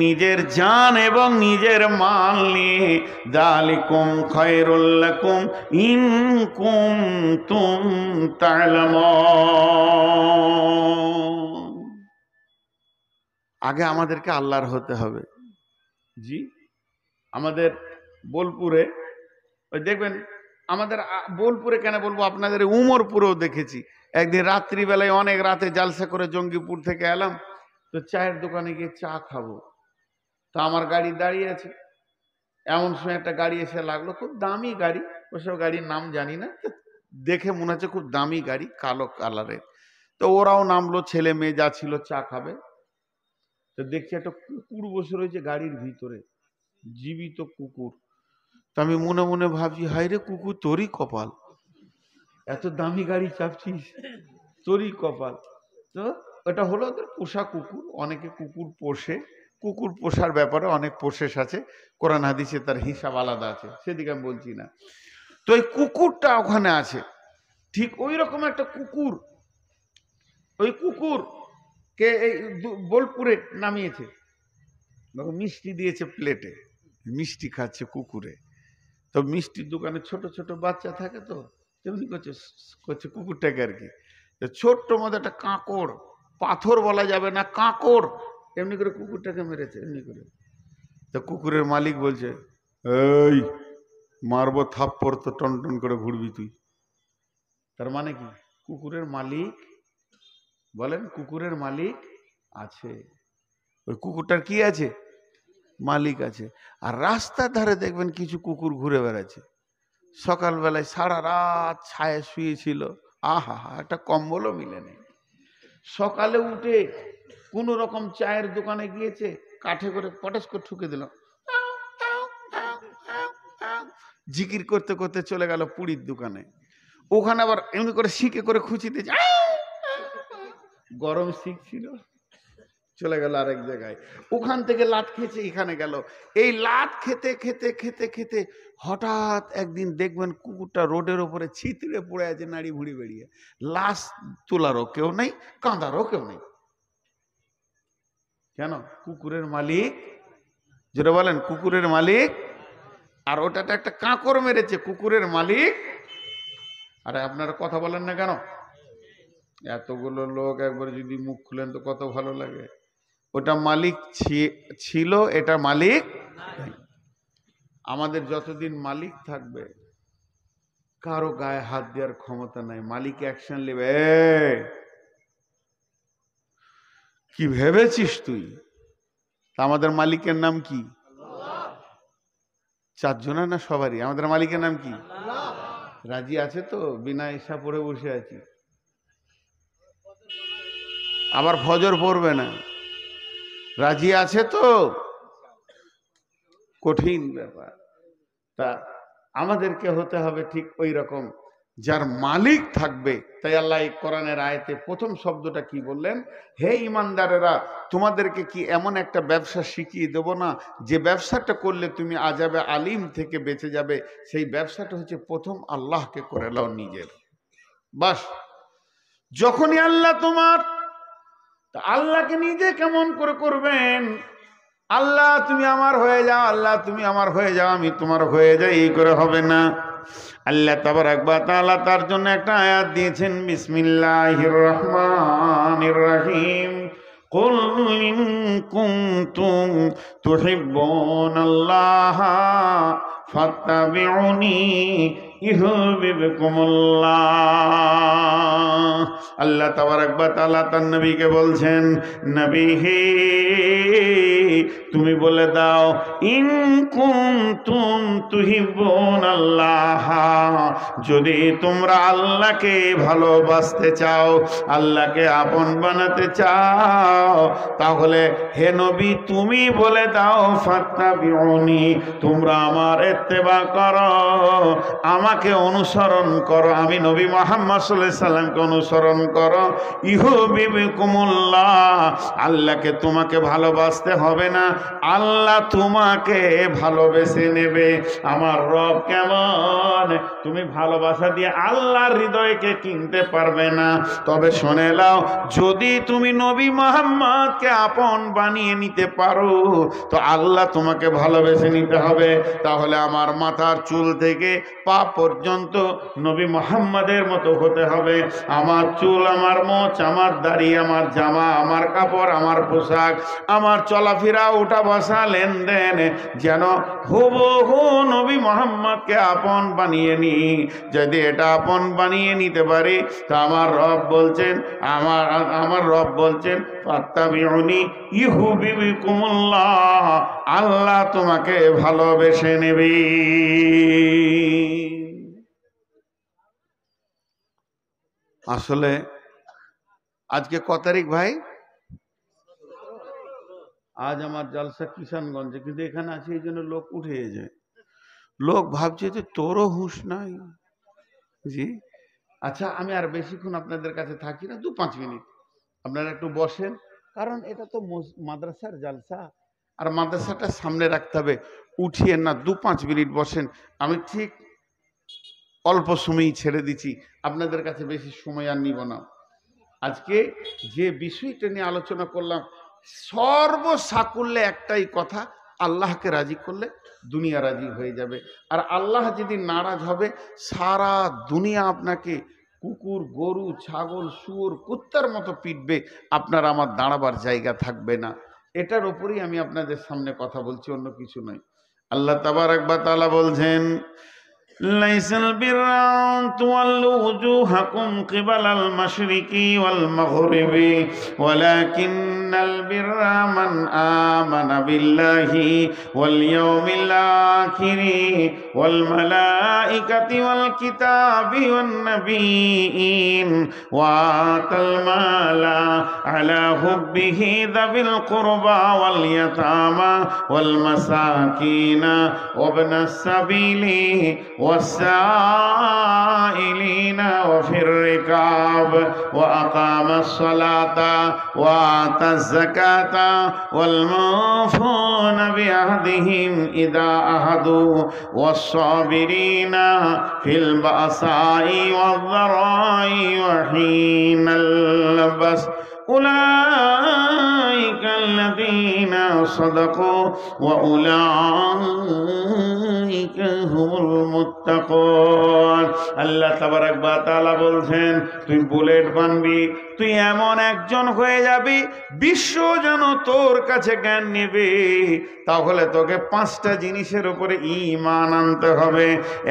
নিজের জান এবং নিজের মাল নিয়ে। যালিকুম খায়রুল লাকুম ইন কুনতুম তা'লামুন। আগে আমাদেরকে আল্লাহর হতে হবে। জি, আমাদের বোলপুরে ওই দেখবেন, আমাদের বোলপুরে কেন বলবো, আপনাদের উমরপুরেও দেখেছি। একদিন রাত্রিবেলায় অনেক রাতে জালসা করে জঙ্গিপুর থেকে এলাম, তো চায়ের দোকানে গিয়ে চা খাবো। তো আমার গাড়ি দাঁড়িয়ে আছে, এমন সময় একটা গাড়ি এসে লাগলো, খুব দামি গাড়ি, ওসব গাড়ির নাম জানি না, দেখে মনে হচ্ছে খুব দামি গাড়ি, কালো কালারের। তো ওরাও নামলো, ছেলে মেয়ে যা ছিল চা খাবে। তো দেখছি একটা কুকুর বসে রয়েছে গাড়ির ভিতরে, জীবিত কুকুর। তো আমি মনে মনে ভাবছি, হায় রে কুকুর, তোরই কপাল, এত দামি গাড়ি চাপছিস, তোরই কপাল। তো এটা হলো ওদের পোষা কুকুর। অনেকে কুকুর পোষে, কুকুর পোষার ব্যাপারে অনেক প্রসেস আছে, কোরআন হাদিসে তার হিসাব আলাদা আছে, সেদিকে আমি বলছি না। তো এই কুকুরটা ওখানে আছে, ঠিক ওই রকম একটা কুকুর, ওই কুকুরকে এই বোলপুরে নামিয়েছে, মিষ্টি দিয়েছে প্লেটে, মিষ্টি খাচ্ছে কুকুরে। তো মিষ্টির দোকানে ছোট ছোট বাচ্চা থাকে, তো তেমনি করছে কুকুরটাকে আর কি। ছোট্ট মধ্যে একটা কাঁকড়, পাথর বলা যাবে না, কাঁকড়, এমনি করে কুকুরটাকে মেরেছে, এমনি করে। তো কুকুরের মালিক বলছে, এই মারবো থাপ্পড়, তো টন টন করে ঘুরবি তুই। তার মানে কি? কুকুরের মালিক, বলেন, কুকুরের মালিক আছে। ওই কুকুরটার কি আছে? মালিক আছে। আর রাস্তার ধারে দেখবেন কিছু কুকুর ঘুরে বেড়াচ্ছে, সকালবেলায় সারা রাত ছায়ে শুয়েছিল, আহা হা, একটা কম্বলও মিলে নেই। সকালে উঠে কোনো রকম চায়ের দোকানে গিয়েছে, কাঠে করে পটাশ করে ঠুকে দিল, জিকির করতে করতে চলে গেল পুরীর দোকানে। ওখানে আবার এমনি করে শিকে করে খুঁচি দিয়েছে, গরম শিক ছিল, চলে গেল আরেক জায়গায়। ওখান থেকে লাত খেয়েছে, এখানে গেল। এই লাত খেতে খেতে খেতে খেতে হঠাৎ একদিন দেখবেন কুকুরটা রোডের ওপরে ছিতড়ে পড়ে আছে, নাড়ি ভুড়ি বেরিয়ে। লাশ তোলারও কেউ নেই, কাঁদারও কেউ নেই। কেন? কুকুরের মালিক, যেটা বলেন কুকুরের মালিক। আর ওটাতে একটা কাঁকড় মেরেছে, কুকুরের মালিক। আরে আপনারা কথা বলেন না কেন? এতগুলো লোক একবার যদি মুখ খুলেন তো কত ভালো লাগে। ওটা মালিক ছিল, এটা মালিক। আমাদের যতদিন মালিক থাকবে কারো গায়ে হাত দেওয়ার ক্ষমতা নাই। মালিক অ্যাকশন নেবে। কি ভেবেছিস তুই? আমাদের মালিকের নাম কি? চারজনা না সবারই? আমাদের মালিকের নাম কি? রাজি আছে তো? বিনা ঈশা পড়ে বসে আছি, আবার ফজর পড়বে না, রাজি আছে তো? কঠিন ব্যাপার। তা আমাদেরকে হতে হবে ঠিক ওই রকম, যার মালিক থাকবে। তাই আল্লাহ কোরআনের আয়াতে প্রথম শব্দটা কি বললেন? হে ইমানদারেরা, তোমাদেরকে কি এমন একটা ব্যবসা শিখিয়ে দেব না, যে ব্যবসাটা করলে তুমি আযাবে আলিম থেকে বেঁচে যাবে? সেই ব্যবসাটা হচ্ছে প্রথম আল্লাহকে করে নাও নিজের। বাস, যখনই আল্লাহ তোমার, আল্লাহকে নিজে কেমন করে করবেন? আল্লাহ তুমি আমার হয়ে যাও, আল্লাহ তুমি আমার হয়ে যাও, আমি তোমার হয়ে যাই, এই করে হবে না। আল্লাহ তাবারাক ওয়া তাআলা তার জন্য একটা আয়াত দিয়েছেন, বিসমিল্লাহির রহমানির রহিম। কুল ইন কুনতুম তুহিব্বুনাল্লাহ ফাত্তাবিউনি ইউহিব্বুকুমুল্লাহ। আল্লাহ তাবারাক ওয়া তাআলা তার নবীকে বলছেন, নবী হে, তুমি বলে দাও, ইন কুনতুম তুহিব্বুনাল্লাহ, যদি তোমরা আল্লাহকে ভালোবাসতে চাও, আল্লাহকে আপন বানাতে চাও, তাহলে হে নবী তুমি বলে দাও, ফাত্তাবিউনি, তোমরা আমার ইত্তেবা করো, আমাকে অনুসরণ করো, আমি নবী মুহাম্মদ সাল্লাল্লাহু আলাইহি সাল্লামকে অনুসরণ করো। ইউহিব্বুকুমুল্লাহ, আল্লাহকে তোমাকে ভালোবাসতে হবে না, আল্লাহ তোমাকে ভালোবেসে নেবে। আমার রব কেমন, তুমি ভালোবাসা দিয়ে আল্লাহর হৃদয়কে কিনতে পারবে না। তবে শুনে নাও, যদি তুমি নবী মুহাম্মদকে আপন বানিয়ে নিতে পারো, তো আল্লাহ তোমাকে ভালোবেসে নিতে হবে। তাহলে আমার মাথার চুল থেকে পা পর্যন্ত নবী মুহাম্মদের মতো হতে হবে। আমার চুল, আমার মোচ, আমার দাড়ি, আমার জামা, আমার কাপড়, আমার পোশাক, আমার চলাফেরা, ওঠা বসা, লেনদেন যেন হুবহু নবী মুহাম্মদকে আপন বানিয়ে নি। যদি এটা আপন বানিয়ে নিতে পারি, তো আমার রব বলছেন, আমার রব বলছেন, ফাত্তাবিউনি ইউহিব্বুকুমুল্লাহ, আল্লাহ তোমাকে ভালোবেসে নেবে। আসলে আজকে ক তারিখ ভাই? আজ আমার জলসা কিষানগঞ্জে, কিন্তু এখানে আছে এই জন্য লোক উঠে যায়। লোক ভাবছে যে তোরও হুঁশ নাই। জি আচ্ছা, আমি আর বেশিক্ষণ আপনাদের কাছে থাকি না, 2-5 মিনিট আপনারা একটু বসেন, কারণ এটা তো মাদ্রাসার জলসা, আর মাদ্রাসাটা সামনে রাখতে হবে। উঠিয়ে না, 2-5 মিনিট বসেন, আমি ঠিক অল্প সময়ই ছেড়ে দিচ্ছি, আপনাদের কাছে বেশি সময় আর নিব না। আজকে যে বিষয়টা নিয়ে আলোচনা করলাম, সর্বসাকুল্যে একটাই কথা, আল্লাহকে রাজি করলে দুনিয়া রাজি হয়ে যাবে। আর আল্লাহ যদি নারাজ হবে, সারা দুনিয়া আপনাকে কুকুর, গরু, ছাগল, শুয়োর, কুত্তার মতো পিটবে, আপনার আমার দাঁড়াবার জায়গা থাকবে না। এটার উপরেই আমি আপনাদের সামনে কথা বলছি, অন্য কিছু নয়। আল্লাহ তাবারাক ওয়া তাআলা বলছেন, লাইসাল বিররা আন তুওয়াল্লু ওয়ুজুহাকুম কিবালাল মাশরিকি ওয়াল মাগরিবি ওয়ালাকিন্নাল বিররা মান আমানা বিল্লাহি ওয়াল ইয়াউমিল আখিরি ওয়াল মালাইকাতি ওয়াল কিতাবি ওয়ান নাবিয়্যিন ওয়া আতাল মালা আলা হুব্বিহি যাবিল কুরবা ওয়াল ইয়াতামা ওয়াল মাসাকিনা ওয়া ইবনাস সাবিলি والسائلين وفي الركاب وأقام الصلاة وآتى الزكاة والموفون بعهدهم إذا عاهدوا والصابرين في البأساء والضراء وحين البأس أولئك الذين صدقوا وأولئك هم المتقون। আল্লাহ তাবারাক ওয়া তাআলা বলছেন, তুই বুলেট বানবি, তুই এমন একজন হয়ে যাবি, বিশ্ব যেন তোর কাছে জ্ঞান নেবে। তাহলে তোকে 5টা জিনিসের উপরে ঈমান আনতে হবে।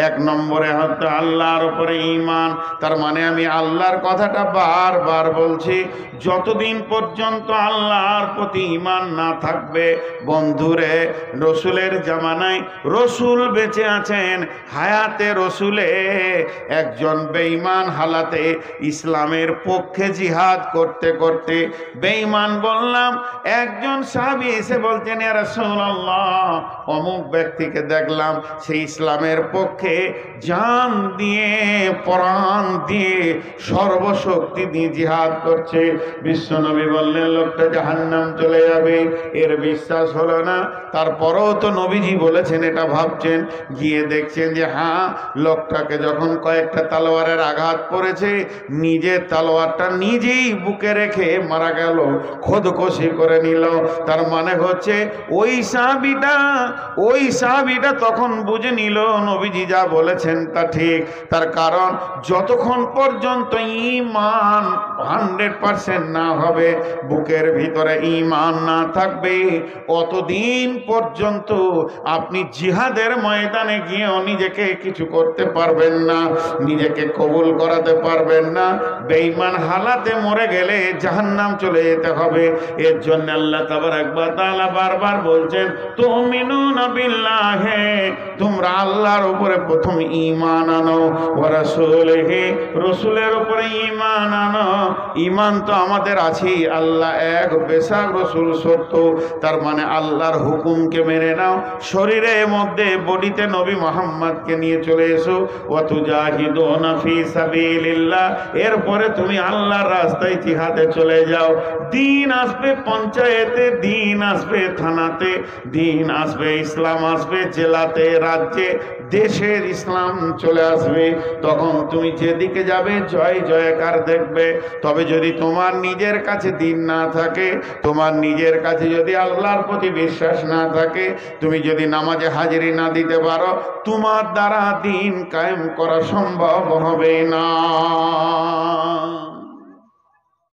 1 নম্বরে হচ্ছে আল্লাহর উপরে ঈমান। তার মানে আমি আল্লাহর কথাটা বারবার বলছি, যতদিন পর্যন্ত আল্লাহর প্রতি ঈমান না থাকবে, বন্ধুরে, রসুলের জামানায় রসুল বেঁচে আছেন, হায়াতে রসুলে একজন বেঈমান হালাতে ইসলামের পক্ষে জিহাদ করতে করতে, বেঈমান বললাম, একজন সাহাবী এসে বলতেন, ইয়া রাসূলুল্লাহ, অমুক ব্যক্তিকে দেখলাম সে ইসলামের পক্ষে জান দিয়ে, প্রাণ দিয়ে, সর্বশক্তি দিয়ে জিহাদ করছে। বিশ্বনবী বললেন, লোকটা জাহান্নাম চলে যাবে। এর বিশ্বাস হলো না, তারপরেও তো নবীজি বলেছেন, এটা ভাবছেন, গিয়ে দেখছেন যে হ্যাঁ, লোকটাকে যখন কয়েকটা তলোয়ারের আঘাত পড়েছে, নিজের তলোয়ারটা নিজেই বুকে রেখে মারা গেল, খোদকশি করে নিল। তার মানে হচ্ছে ওই সাহাবীটা তখন বুঝে নিল নবীজি যা বলেছেন তা ঠিক। তার কারণ যতক্ষণ পর্যন্ত ঈমান 100% না হবে, বুকের ভিতরে ঈমান না থাকবে, অতদিন পর্যন্ত আপনি জিহাদের ময়দানে গিয়েও নিজেকে কিছু করতে পারবেন না, নিজেকে কবুল করাতে পারবেন না। বেঈমান হালাতে মরে গেলে জাহান্নাম চলে যেতে হবে। এর জন্য আল্লাহ তাবারক ওয়া তাআলা বারবার বলছেন, তুমিনুনা বিল্লাহি, তোমরা আল্লাহর উপরে প্রথম ঈমান আনো, ওয়া রাসূলিহি, রাসূলের উপরে ঈমান আনো। ঈমান তো আমাদের আছেই, আল্লাহ এক, বেশক রাসূল সত্য, তার মানে আল্লাহর হুকুমকে মেনে নাও। শরীরের মধ্যে বডিতে নবী মুহাম্মদকে নিয়ে চলে এসো। ওয়া তুজাহিদুনা ফি সাবিলিল্লাহ, এরপরে তুমি আল্লাহর রাস্তায় জিহাদে চলে যাও। দিন আসবে পঞ্চায়েতে, দিন আসবে থানাতে, দিন আসবে, ইসলাম আসবে জেলাতে, রাজ্যে, দেশের ইসলাম চলে আসবে। তখন তুমি যেদিকে যাবে জয় জয়কার দেখবে। তবে যদি তোমার নিজের কাছে দিন না থাকে, তোমার নিজের কাছে যদি আল্লাহর প্রতি বিশ্বাস না থাকে, তুমি যদি নামাজে হাজিরি না দিতে পারো, তোমার দ্বারা দিন কায়েম করা সম্ভব হবে না।